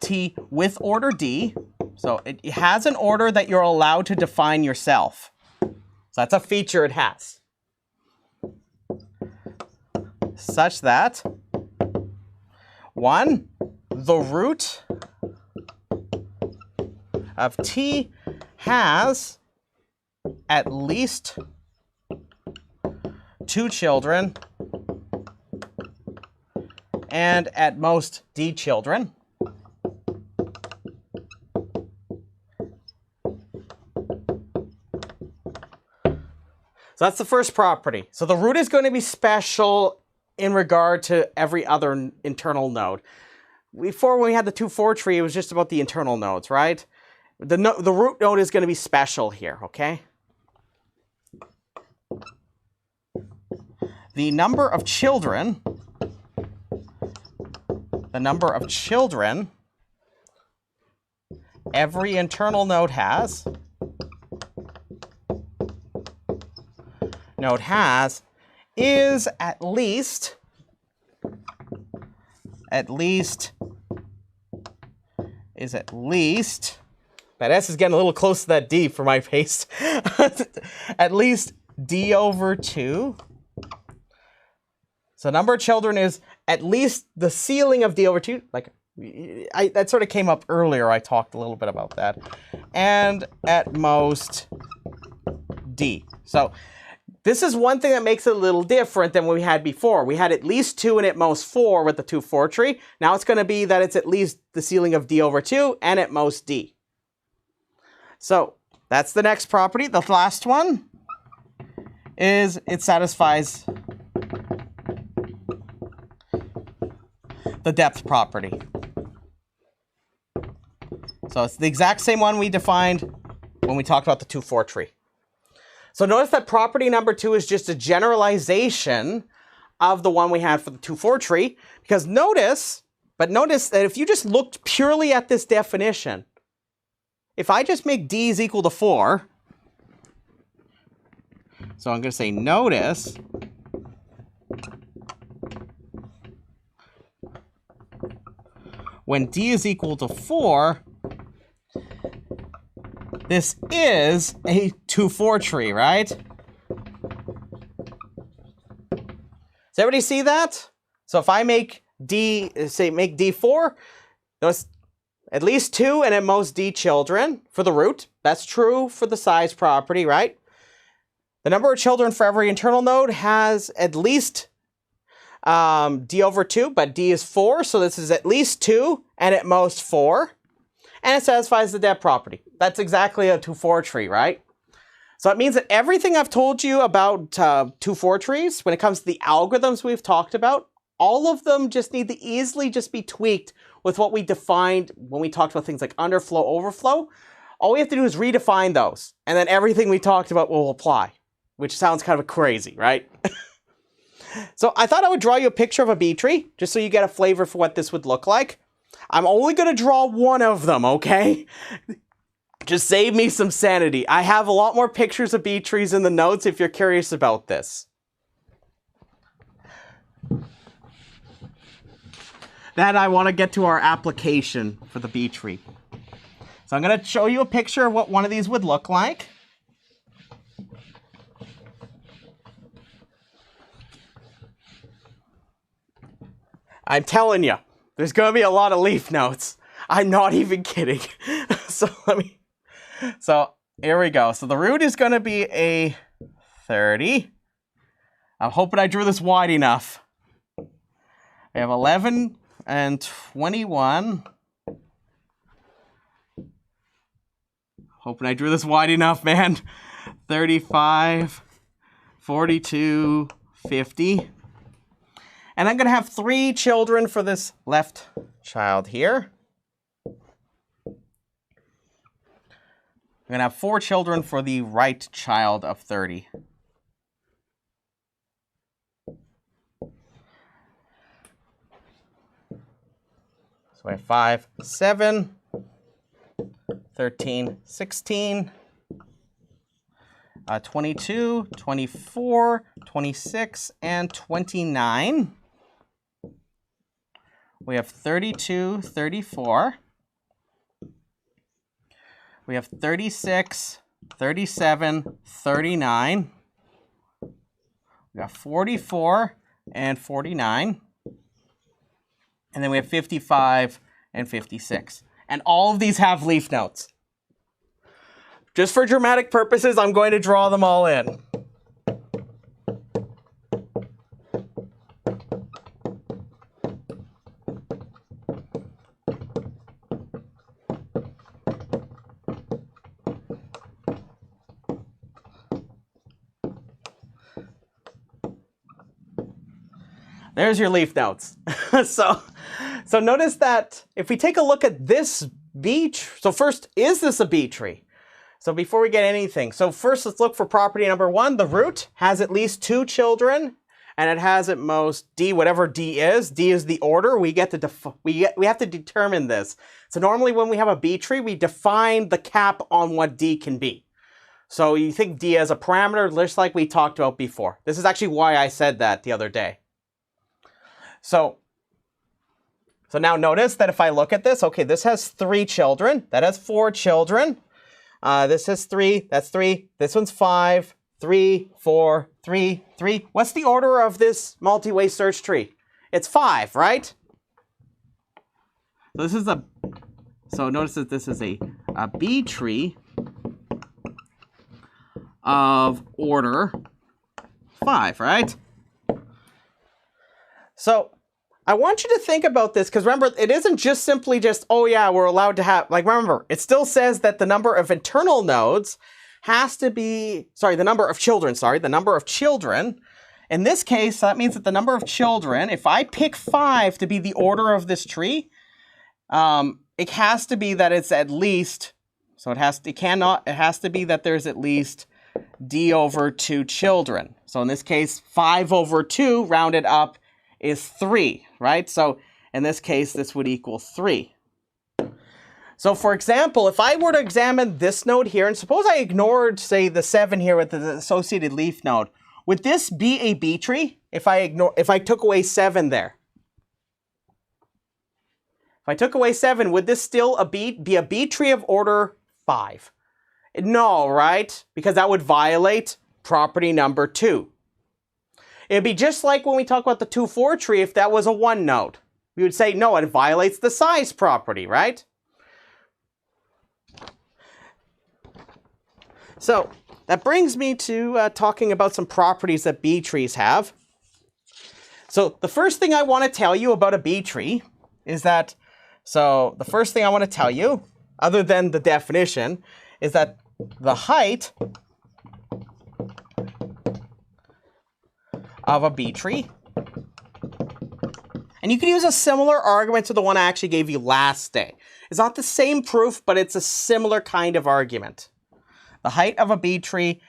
S1: T with order D. So it has an order that you're allowed to define yourself. So that's a feature it has. Such that 1, the root of T has at least 2 children and at most D children. So that's the first property. So the root is going to be special in regard to every other internal node. Before, when we had the 2-4 tree, it was just about the internal nodes, right? The root node is going to be special here, okay? The number of children every internal node has is at least that S is getting a little close to that D for my paste. At least D over 2. So number of children is at least the ceiling of D over 2. Like that sort of came up earlier. I talked a little bit about that. And at most D. So this is one thing that makes it a little different than what we had before. We had at least 2 and at most 4 with the 2-4 tree. Now it's going to be that it's at least the ceiling of D over 2 and at most D. So that's the next property. The last one is it satisfies the depth property. So it's the exact same one we defined when we talked about the 2-4 tree. So notice that property number 2 is just a generalization of the one we had for the 2-4 tree, because notice that if you just looked purely at this definition, if I just make D is equal to 4, so I'm going to say notice when D is equal to 4, this is a 2-4 tree, right? So Does everybody see that? So if I make D, say make D4, notice at least 2 and at most D children for the root. That's true for the size property, right? The number of children for every internal node has at least D over 2, but D is 4, so this is at least 2 and at most 4. And it satisfies the depth property. That's exactly a 2-4 tree, right? So it means that everything I've told you about 2-4 trees, when it comes to the algorithms we've talked about, all of them just need to easily just be tweaked with what we defined when we talked about things like underflow, overflow. All we have to do is redefine those, and then everything we talked about will apply, which sounds kind of crazy, right? So I thought I would draw you a picture of a B tree, just so you get a flavor for what this would look like. I'm only going to draw one of them, okay? Just save me some sanity. I have a lot more pictures of B trees in the notes if you're curious about this. Then I want to get to our application for the B tree. So I'm going to show you a picture of what one of these would look like. I'm telling you, there's going to be a lot of leaf nodes. I'm not even kidding. So here we go. So the root is going to be a 30. I'm hoping I drew this wide enough. We have 11 and 21. Hoping I drew this wide enough, man. 35, 42, 50. And I'm going to have 3 children for this left child here. I'm going to have 4 children for the right child of 30. So I have 5, 7, 13, 16, 22, 24, 26, and 29. We have 32, 34. We have 36, 37, 39. We got 44 and 49. And then we have 55 and 56. And all of these have leaf nodes. Just for dramatic purposes, I'm going to draw them all in. There's your leaf nodes. So notice that if we take a look at this B tree, so first, is this a B tree? So before we get anything, so first let's look for property number 1. The root has at least 2 children, and it has at most D, whatever D is. D is the order. We have to determine this. So normally when we have a B tree, we define the cap on what D can be. So you think D as a parameter, just like we talked about before. This is actually why I said that the other day. So now notice that if I look at this, okay, this has 3 children. That has 4 children. This has 3. That's 3. This one's 5. 3, 4, 3, 3. What's the order of this multi-way search tree? It's 5, right? So notice that this is a B tree of order 5, right? So I want you to think about this, because remember, it isn't just simply just, oh yeah, we're allowed to have, like remember, it still says that the number of internal nodes has to be, the number of children. In this case, that means that the number of children, if I pick 5 to be the order of this tree, it has to be that it's at least, it has to be that there's at least D over 2 children. So in this case, 5 over 2 rounded up is 3, right? So in this case, this would equal 3. So for example, if I were to examine this node here, and suppose I ignored, say, the 7 here with the associated leaf node, would this be a B tree if I took away 7 there? If I took away 7, would this still be a B tree of order 5? No, right? Because that would violate property number 2. It'd be just like when we talk about the 2-4 tree if that was a 1 node. We would say, no, it violates the size property, right? So that brings me to talking about some properties that B trees have. So the first thing I want to tell you about a B tree is that, so the first thing I want to tell you, other than the definition, is that the height of a B tree, and you can use a similar argument to the one I actually gave you last day. It's not the same proof, but it's a similar kind of argument. The height of a B tree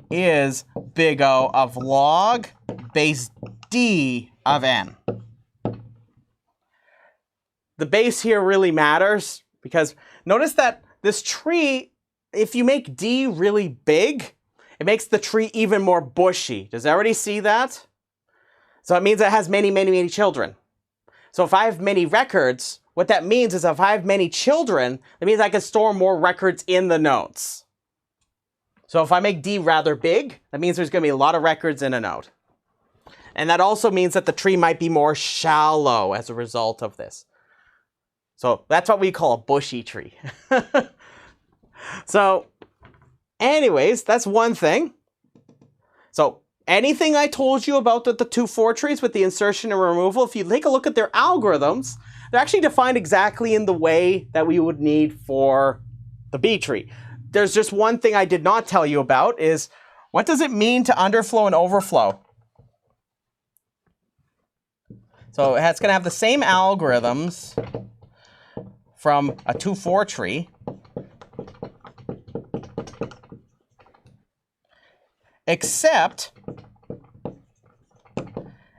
S1: is big O of log base D of n. The base here really matters because notice that this tree, if you make D really big, it makes the tree even more bushy. Does everybody see that? So it means it has many, many, many children. So if I have many records, what that means is if I have many children, that means I can store more records in the nodes. So if I make D rather big, that means there's going to be a lot of records in a node. And that also means that the tree might be more shallow as a result of this. So that's what we call a bushy tree. So anyways, that's one thing. So anything I told you about the 2-4 trees with the insertion and removal, if you take a look at their algorithms, they're actually defined exactly in the way that we would need for the B tree. There's just one thing I did not tell you about is, what does it mean to underflow and overflow? So it's going to have the same algorithms from a 2-4 tree, except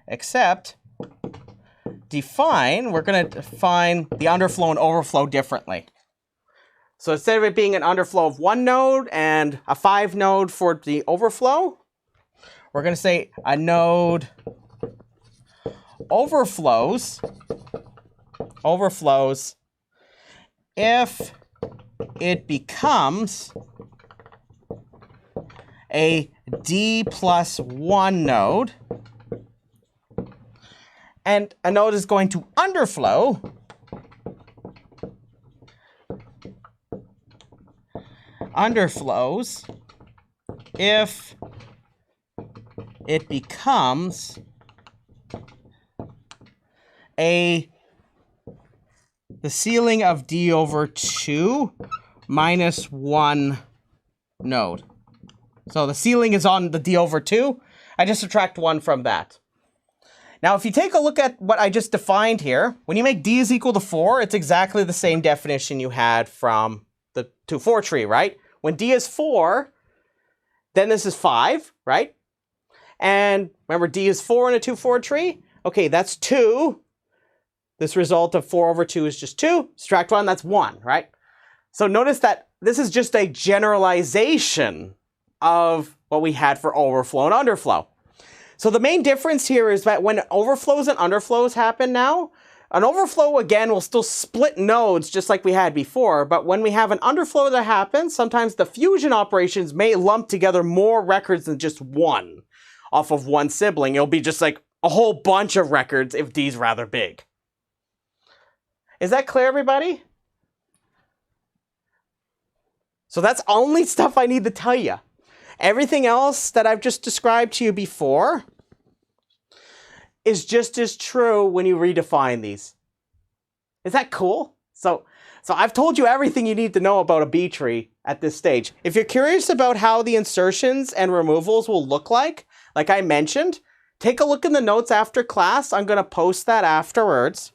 S1: we're going to define the underflow and overflow differently. So instead of it being an underflow of 1 node and a 5 node for the overflow, we're going to say a node overflows if it becomes a D plus 1 node, and a node is going to underflow if it becomes the ceiling of D over 2 minus 1 node. So the ceiling is on the D over 2. I just subtract 1 from that. Now, if you take a look at what I just defined here, when you make D is equal to 4, it's exactly the same definition you had from the 2-4 tree, right? When D is 4, then this is 5, right? And remember, D is 4 in a 2-4 tree. Okay, that's 2. This result of 4 over 2 is just 2. Subtract 1, that's 1, right? So notice that this is just a generalization of what we had for overflow and underflow. So the main difference here is that when overflows and underflows happen now, an overflow, again, will still split nodes just like we had before, but when we have an underflow that happens, sometimes the fusion operations may lump together more records than just one off of one sibling. It'll be just like a whole bunch of records if D's rather big. Is that clear, everybody? So that's only stuff I need to tell you. Everything else that I've just described to you before is just as true when you redefine these. Is that cool? So I've told you everything you need to know about a B tree at this stage. If you're curious about how the insertions and removals will look like I mentioned, take a look in the notes after class. I'm going to post that afterwards.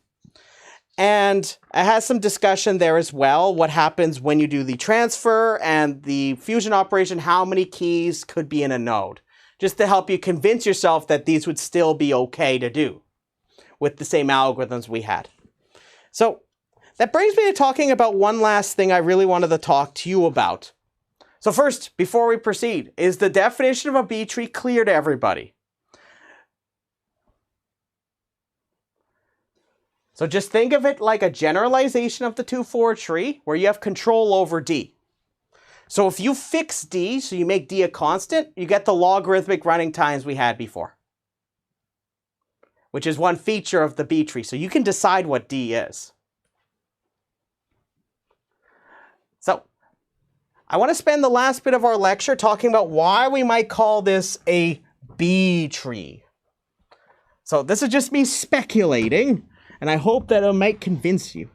S1: And it has some discussion there as well. What happens when you do the transfer and the fusion operation, how many keys could be in a node, just to help you convince yourself that these would still be okay to do with the same algorithms we had. So that brings me to talking about one last thing I really wanted to talk to you about. So first, before we proceed, is the definition of a B tree clear to everybody? So just think of it like a generalization of the 2-4 tree where you have control over D. So if you fix D, so you make D a constant, you get the logarithmic running times we had before. which is one feature of the B tree. So you can decide what D is. So I want to spend the last bit of our lecture talking about why we might call this a B tree. So this is just me speculating, and I hope that it might convince you.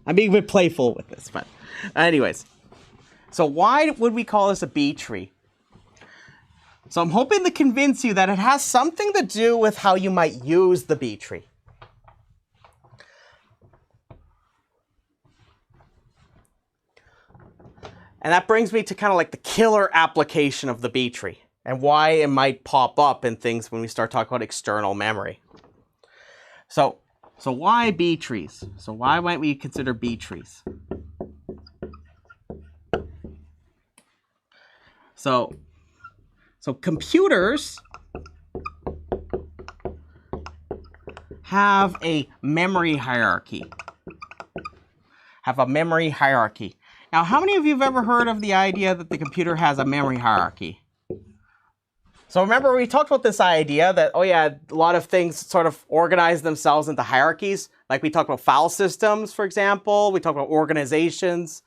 S1: I'm being a bit playful with this, but anyways. So why would we call this a B tree? So I'm hoping to convince you that it has something to do with how you might use the B tree. And that brings me to kind of like the killer application of the B tree and why it might pop up in things when we start talking about external memory. So why B trees? So why might we consider B trees? So computers have a memory hierarchy. Now, how many of you have ever heard of the idea that the computer has a memory hierarchy? So remember, we talked about this idea that, oh yeah, a lot of things sort of organize themselves into hierarchies. Like we talked about file systems, for example. We talked about organizations.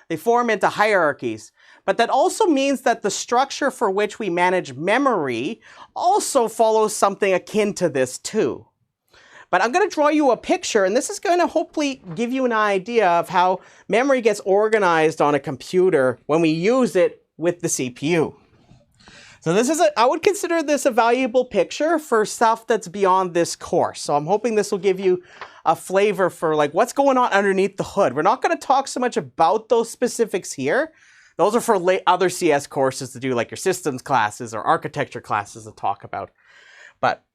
S1: They form into hierarchies. But that also means that the structure for which we manage memory also follows something akin to this too. But I'm going to draw you a picture, and this is going to hopefully give you an idea of how memory gets organized on a computer when we use it with the CPU. So this is I would consider this a valuable picture for stuff that's beyond this course. So I'm hoping this will give you a flavor for like what's going on underneath the hood. We're not going to talk so much about those specifics here. Those are for other CS courses to do, like your systems classes or architecture classes to talk about. But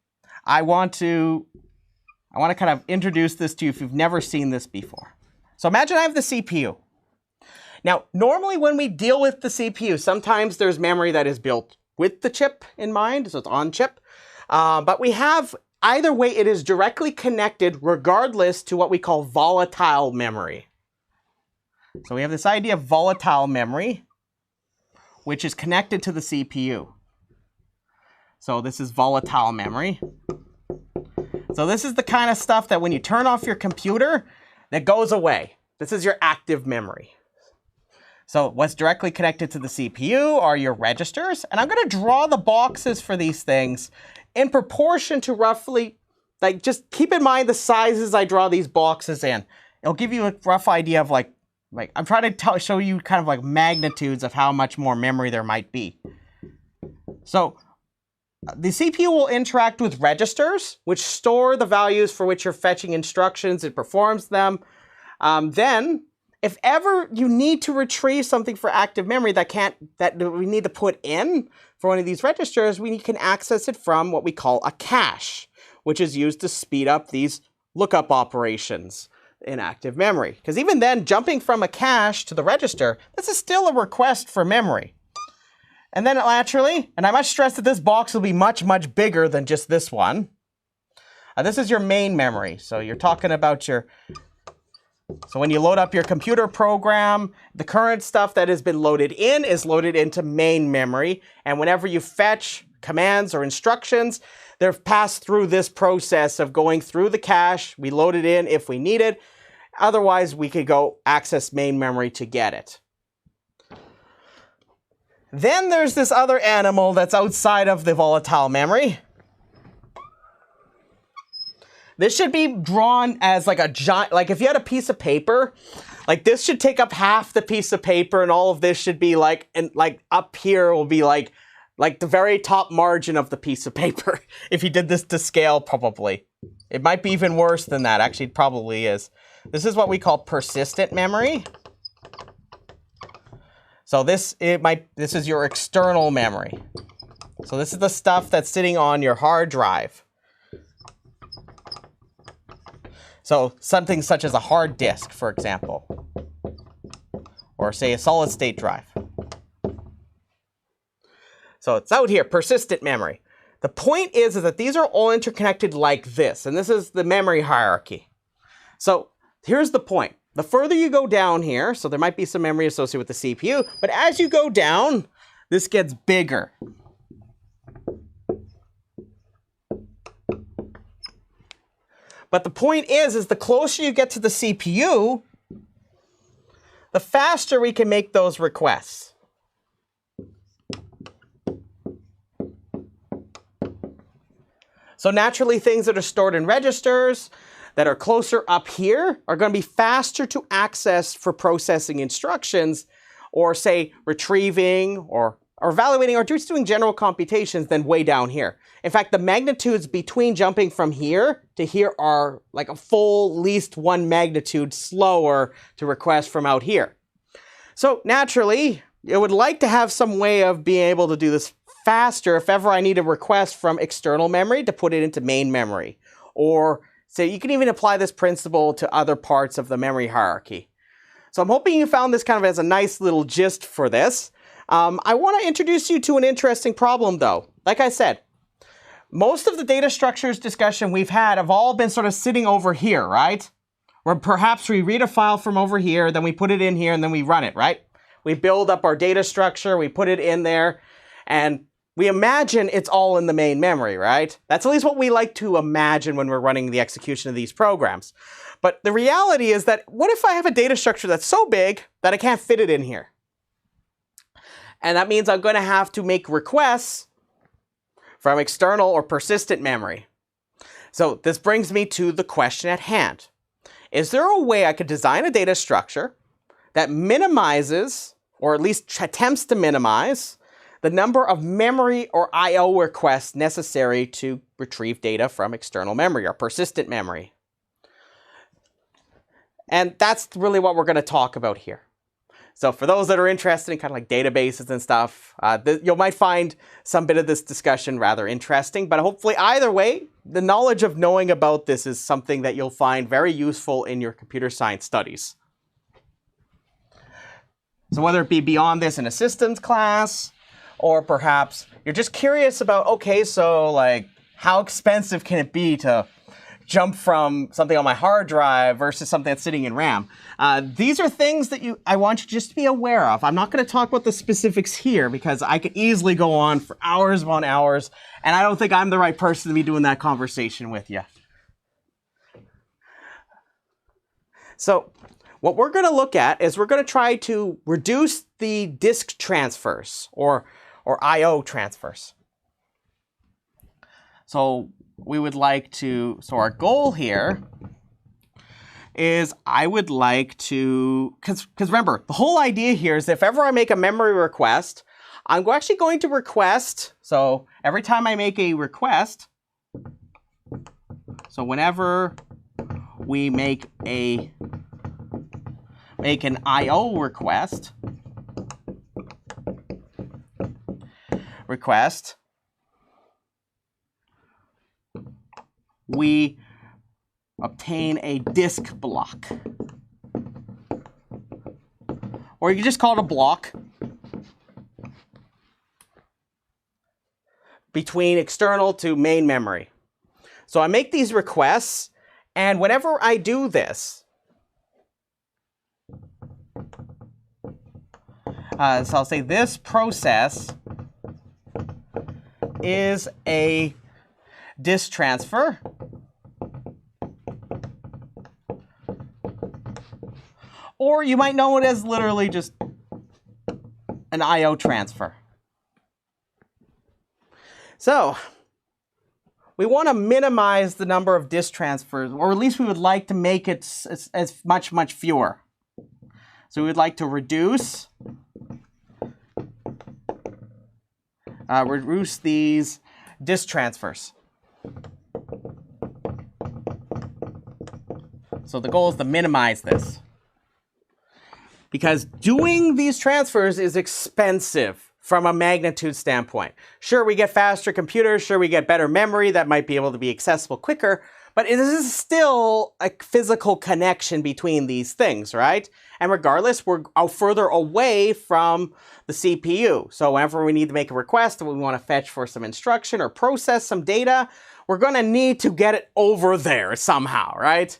S1: I want to kind of introduce this to you if you've never seen this before. So imagine I have the CPU. Now, normally when we deal with the CPU, sometimes there's memory that is built with the chip in mind, so it's on chip. But we have, either way, it is directly connected regardless to what we call volatile memory. So we have this idea of volatile memory, which is connected to the CPU. So this is volatile memory. So this is the kind of stuff that when you turn off your computer, that goes away. This is your active memory. So what's directly connected to the CPU are your registers. And I'm going to draw the boxes for these things in proportion to roughly, like just keep in mind the sizes I draw these boxes in. It'll give you a rough idea of like I'm trying to show you kind of like magnitudes of how much more memory there might be. So the CPU will interact with registers, which store the values for which you're fetching instructions. It performs them. Then, if ever you need to retrieve something for active memory that we need to put in for one of these registers, we can access it from what we call a cache, which is used to speed up these lookup operations in active memory. Because even then, jumping from a cache to the register, this is still a request for memory. And then naturally, and I must stress that this box will be much, much bigger than just this one. This is your main memory. So you're talking about so when you load up your computer program, the current stuff that has been loaded in is loaded into main memory. And whenever you fetch commands or instructions, they're passed through this process of going through the cache. We load it in if we need it. Otherwise, we could go access main memory to get it. Then there's this other animal that's outside of the volatile memory. This should be drawn as like a giant, like if you had a piece of paper, like this should take up half the piece of paper, and all of this should be like, and like up here will be like the very top margin of the piece of paper. If you did this to scale, probably. It might be even worse than that. Actually, it probably is. This is what we call persistent memory. So this is your external memory. So this is the stuff that's sitting on your hard drive. So something such as a hard disk, for example, or say a solid state drive. So it's out here, persistent memory. The point is that these are all interconnected like this, and this is the memory hierarchy. So here's the point. The further you go down here, so there might be some memory associated with the CPU, but as you go down, this gets bigger. But the point is the closer you get to the CPU, the faster we can make those requests. So naturally, things that are stored in registers that are closer up here are going to be faster to access for processing instructions, or say retrieving or evaluating or just doing general computations than way down here. In fact, the magnitudes between jumping from here to here are like a full least 1 magnitude slower to request from out here. So naturally, it would like to have some way of being able to do this faster if ever I need a request from external memory to put it into main memory. Or say you can even apply this principle to other parts of the memory hierarchy. So I'm hoping you found this kind of as a nice little gist for this. I want to introduce you to an interesting problem though. Like I said, most of the data structures discussion we've had have all been sort of sitting over here, right? Or perhaps we read a file from over here, then we put it in here, and then we run it, right? We build up our data structure, we put it in there, and we imagine it's all in the main memory, right? That's at least what we like to imagine when we're running the execution of these programs. But the reality is that what if I have a data structure that's so big that I can't fit it in here? And that means I'm going to have to make requests from external or persistent memory. So this brings me to the question at hand. Is there a way I could design a data structure that minimizes, or at least attempts to minimize, the number of memory or I/O requests necessary to retrieve data from external memory or persistent memory? And that's really what we're going to talk about here. So for those that are interested in kind of like databases and stuff, you might find some bit of this discussion rather interesting, but hopefully either way, the knowledge of knowing about this is something that you'll find very useful in your computer science studies. So whether it be beyond this in a systems class, or perhaps you're just curious about, okay, so like how expensive can it be to jump from something on my hard drive versus something that's sitting in RAM? These are things that I want you just to be aware of. I'm not going to talk about the specifics here because I could easily go on for hours upon hours, and I don't think I'm the right person to be doing that conversation with you. So what we're going to look at is we're going to try to reduce the disk transfers or I/O transfers. So we would like to, so our goal here is I would like to, because remember, the whole idea here is if ever I make a memory request, I'm actually going to request, so every time I make a request, so whenever we make an I/O request, we obtain a disk block. Or you can just call it a block between external to main memory. So I make these requests, and whenever I do this, so I'll say this process is a disk transfer. Or you might know it as literally just an I/O transfer. So we want to minimize the number of disk transfers, or at least we would like to make it as much fewer. So we would like to reduce these disk transfers. So the goal is to minimize this, because doing these transfers is expensive from a magnitude standpoint. Sure, we get faster computers, sure, we get better memory that might be able to be accessible quicker, but it is still a physical connection between these things, right? And regardless, we're further away from the CPU. So whenever we need to make a request and we want to fetch for some instruction or process some data, we're going to need to get it over there somehow, right?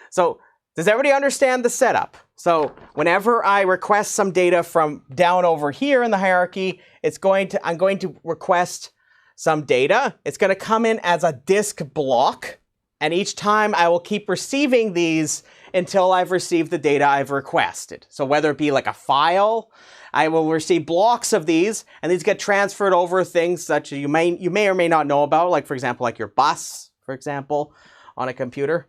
S1: So does everybody understand the setup? So whenever I request some data from down over here in the hierarchy, I'm going to request some data. It's going to come in as a disk block, And each time I will keep receiving these until I've received the data I've requested. So whether it be like a file, I will receive blocks of these, and these get transferred over things such as you may or may not know about, like for example, like your bus, for example, on a computer.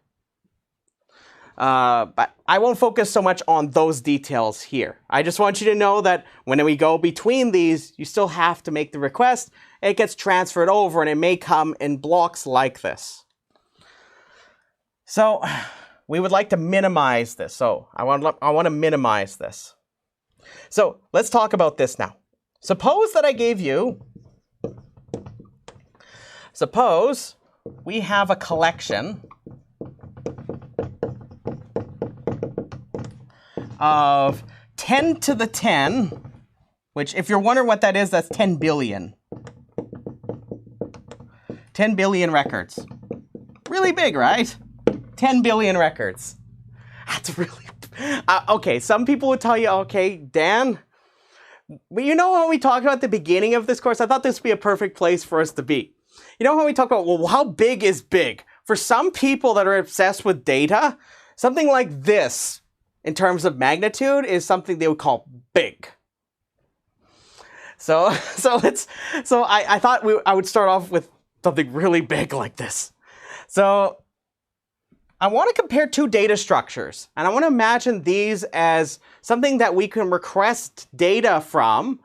S1: But I won't focus so much on those details here. I just want you to know that when we go between these, you still have to make the request. It gets transferred over, and it may come in blocks like this. So we would like to minimize this. So I want to minimize this. So let's talk about this now. Suppose that I gave you, suppose we have a collection of 10 to the 10, which if you're wondering what that is, that's 10 billion. 10 billion records. Really big, right? 10 billion records. That's really... okay, some people would tell you, okay, Dan, but you know how we talked about at the beginning of this course? I thought this would be a perfect place for us to be. You know how we talk about, well, how big is big? For some people that are obsessed with data, something like this, in terms of magnitude, is something they would call big. So I thought I would start off with something really big like this. So I want to compare two data structures, and I want to imagine these as something that we can request data from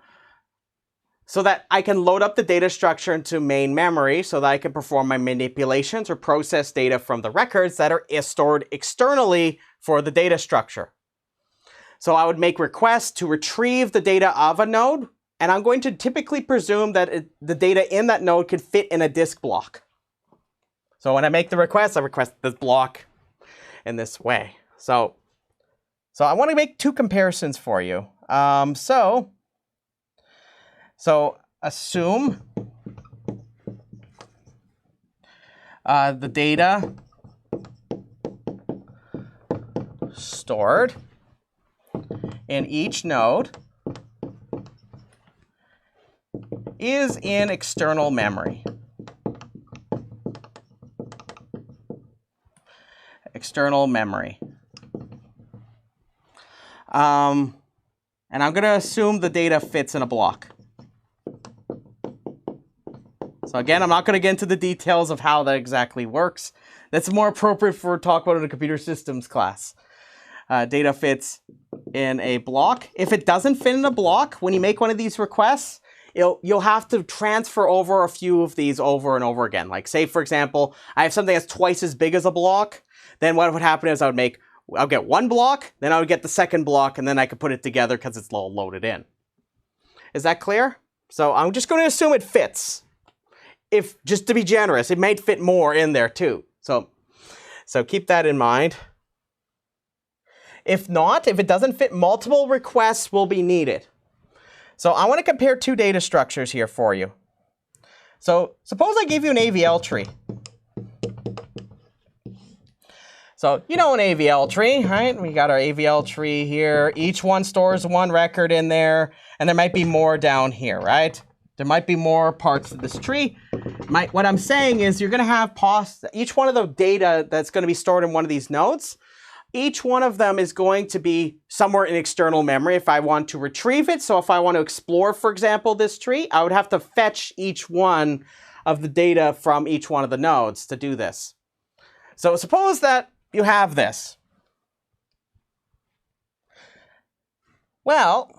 S1: so that I can load up the data structure into main memory so that I can perform my manipulations or process data from the records that are stored externally for the data structure. So I would make requests to retrieve the data of a node, and I'm going to typically presume that the data in that node could fit in a disk block. So when I make the request, I request this block in this way. So I want to make two comparisons for you. So assume the data stored in each node is in external memory. External memory. And I'm going to assume the data fits in a block. So again, I'm not going to get into the details of how that exactly works. That's more appropriate for talk about in a computer systems class. Data fits in a block. If it doesn't fit in a block, when you make one of these requests, you'll have to transfer over a few of these over and over again. Like say, for example, I have something that's twice as big as a block. Then what would happen is I'll get one block, then I would get the second block, and then I could put it together because it's all loaded in. Is that clear? So I'm just going to assume it fits. If, just to be generous, it might fit more in there too. So keep that in mind. If not, if it doesn't fit, multiple requests will be needed. So I want to compare two data structures here for you. So suppose I gave you an AVL tree. So you know an AVL tree, right? We got our AVL tree here. Each one stores one record in there, and there might be more down here, right? There might be more parts of this tree. What I'm saying is you're going to have each one of the data that's going to be stored in one of these nodes. Each one of them is going to be somewhere in external memory if I want to retrieve it. So if I want to explore, for example, this tree, I would have to fetch each one of the data from each one of the nodes to do this. So suppose that you have this. Well,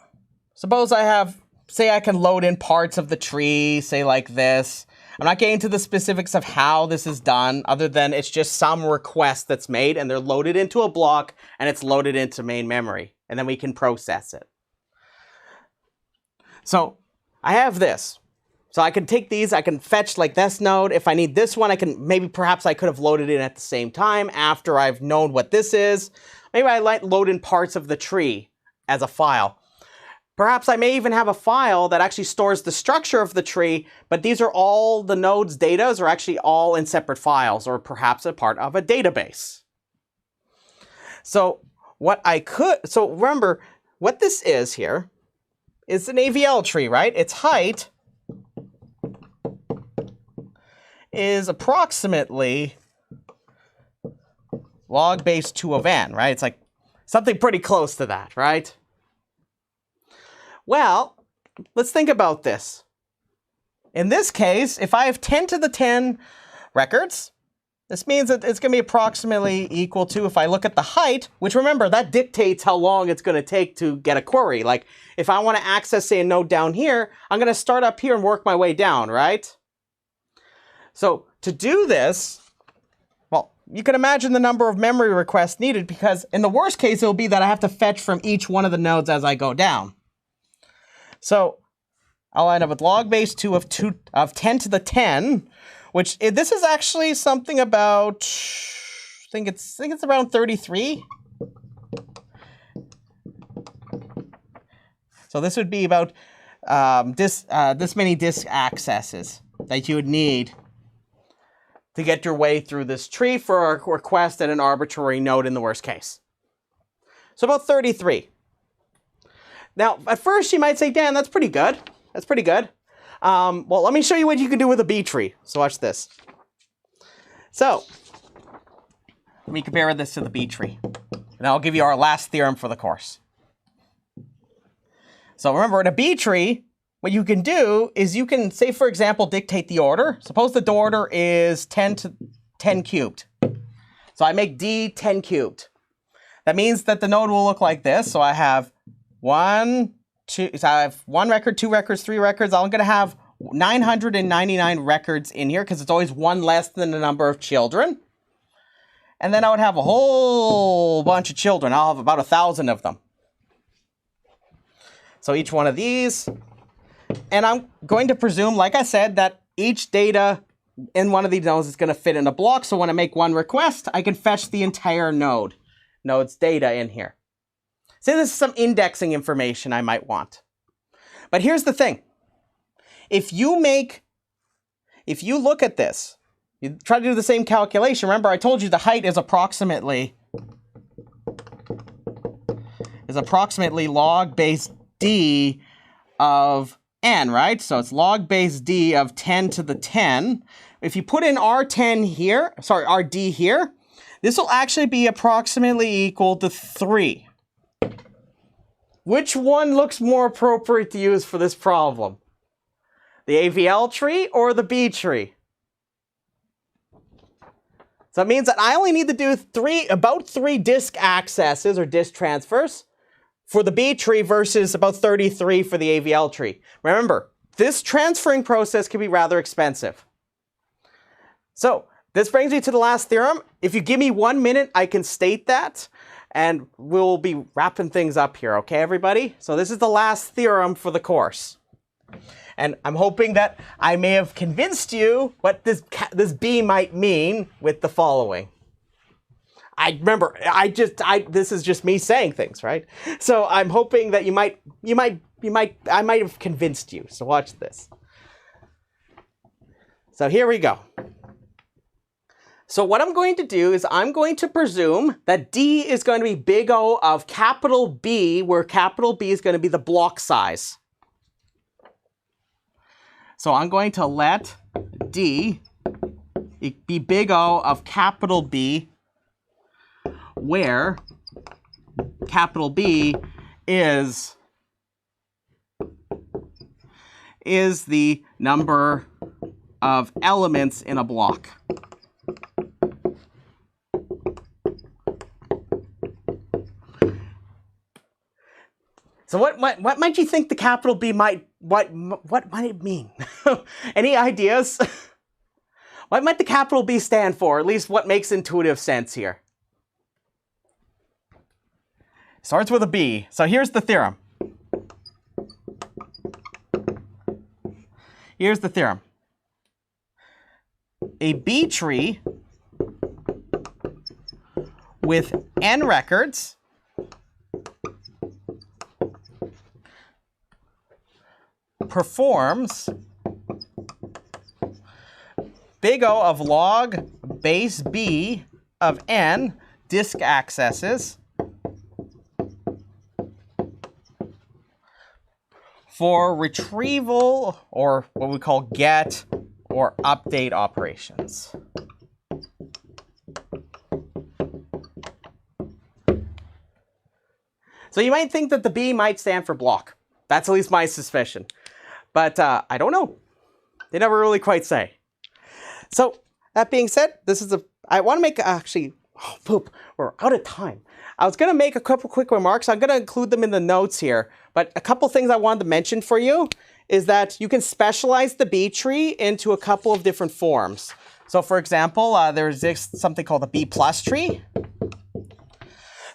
S1: suppose I have, say I can load in parts of the tree, say like this. I'm not getting into the specifics of how this is done, other than it's just some request that's made and they're loaded into a block and it's loaded into main memory, and then we can process it. So I have this. So I can take these, I can fetch like this node. If I need this one, perhaps I could have loaded it at the same time after I've known what this is. Maybe I load in parts of the tree as a file. Perhaps I may even have a file that actually stores the structure of the tree, but these are all the nodes' data are actually all in separate files, or perhaps a part of a database. So remember, what this is here is an AVL tree, right? Its height is approximately log base 2 of n, right? It's like something pretty close to that, right? Well, let's think about this. In this case, if I have 10 to the 10 records, this means that it's going to be approximately equal to, if I look at the height, which remember, that dictates how long it's going to take to get a query. Like, if I want to access, say, a node down here, I'm going to start up here and work my way down, right? So to do this, well, you can imagine the number of memory requests needed, because in the worst case, it'll be that I have to fetch from each one of the nodes as I go down. So I'll end up with log base 2 of 10 to the 10, which this is actually something about, I think it's around 33. So this would be about this many disk accesses that you would need to get your way through this tree for a request at an arbitrary node in the worst case. So about 33. Now, at first you might say, Dan, that's pretty good. That's pretty good. Well, let me show you what you can do with a B tree. So watch this. So let me compare this to the B tree. And I'll give you our last theorem for the course. So remember, in a B tree, what you can do is you can, say, for example, dictate the order. Suppose the order is 10 to 10 cubed. So I make D 10 cubed. That means that the node will look like this. So I have 1, 2, so I have 1 record, 2 records, 3 records. I'm going to have 999 records in here because it's always 1 less than the number of children. And then I would have a whole bunch of children. I'll have about 1,000 of them. So each one of these. And I'm going to presume, like I said, that each data in one of these nodes is going to fit in a block. So when I make one request, I can fetch the entire node's data in here. So this is some indexing information I might want. But here's the thing. If you look at this, you try to do the same calculation. Remember, I told you the height is approximately log base D of n, right? So it's log base D of 10 to the 10. If you put in R10 here, sorry, RD here, this will actually be approximately equal to 3. Which one looks more appropriate to use for this problem? The AVL tree or the B tree? So it means that I only need to do about 3 disk accesses or disk transfers for the B tree versus about 33 for the AVL tree. Remember, this transferring process can be rather expensive. So this brings me to the last theorem. If you give me 1 minute, I can state that. And we'll be wrapping things up here, okay, everybody? So this is the last theorem for the course. And I'm hoping that I may have convinced you what this B might mean with the following. This is just me saying things, right? So I'm hoping that I might have convinced you. So watch this. So here we go. So what I'm going to do is I'm going to presume that D is going to be big O of capital B, where capital B is going to be the block size. So I'm going to let D be big O of capital B, where capital B is the number of elements in a block. So what might you think the capital B what might it mean? Any ideas? What might the capital B stand for? At least what makes intuitive sense here? Starts with a B. So here's the theorem. Here's the theorem. A B tree with n records performs big O of log base B of n disk accesses for retrieval, or what we call get or update operations. So you might think that the B might stand for block. That's at least my suspicion. But I don't know. They never really quite say. So that being said, I want to make we're out of time. I was going to make a couple quick remarks. I'm going to include them in the notes here. But a couple things I wanted to mention for you is that you can specialize the B tree into a couple of different forms. So for example, there exists something called the B plus tree.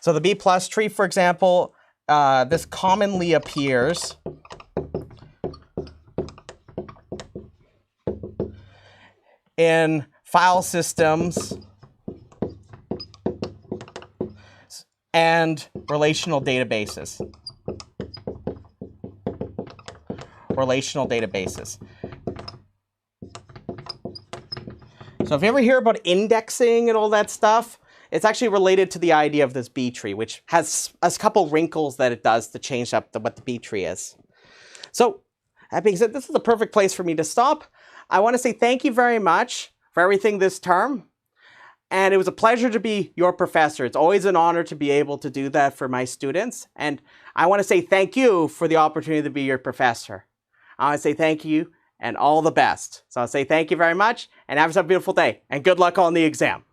S1: So the B plus tree, for example, this commonly appears in file systems and relational databases. Relational databases. So if you ever hear about indexing and all that stuff, it's actually related to the idea of this B tree, which has a couple wrinkles that it does to change up what the B tree is. So that being said, this is the perfect place for me to stop. I want to say thank you very much for everything this term. And it was a pleasure to be your professor. It's always an honor to be able to do that for my students. And I want to say thank you for the opportunity to be your professor. I want to say thank you and all the best. So I'll say thank you very much and have a beautiful day and good luck on the exam.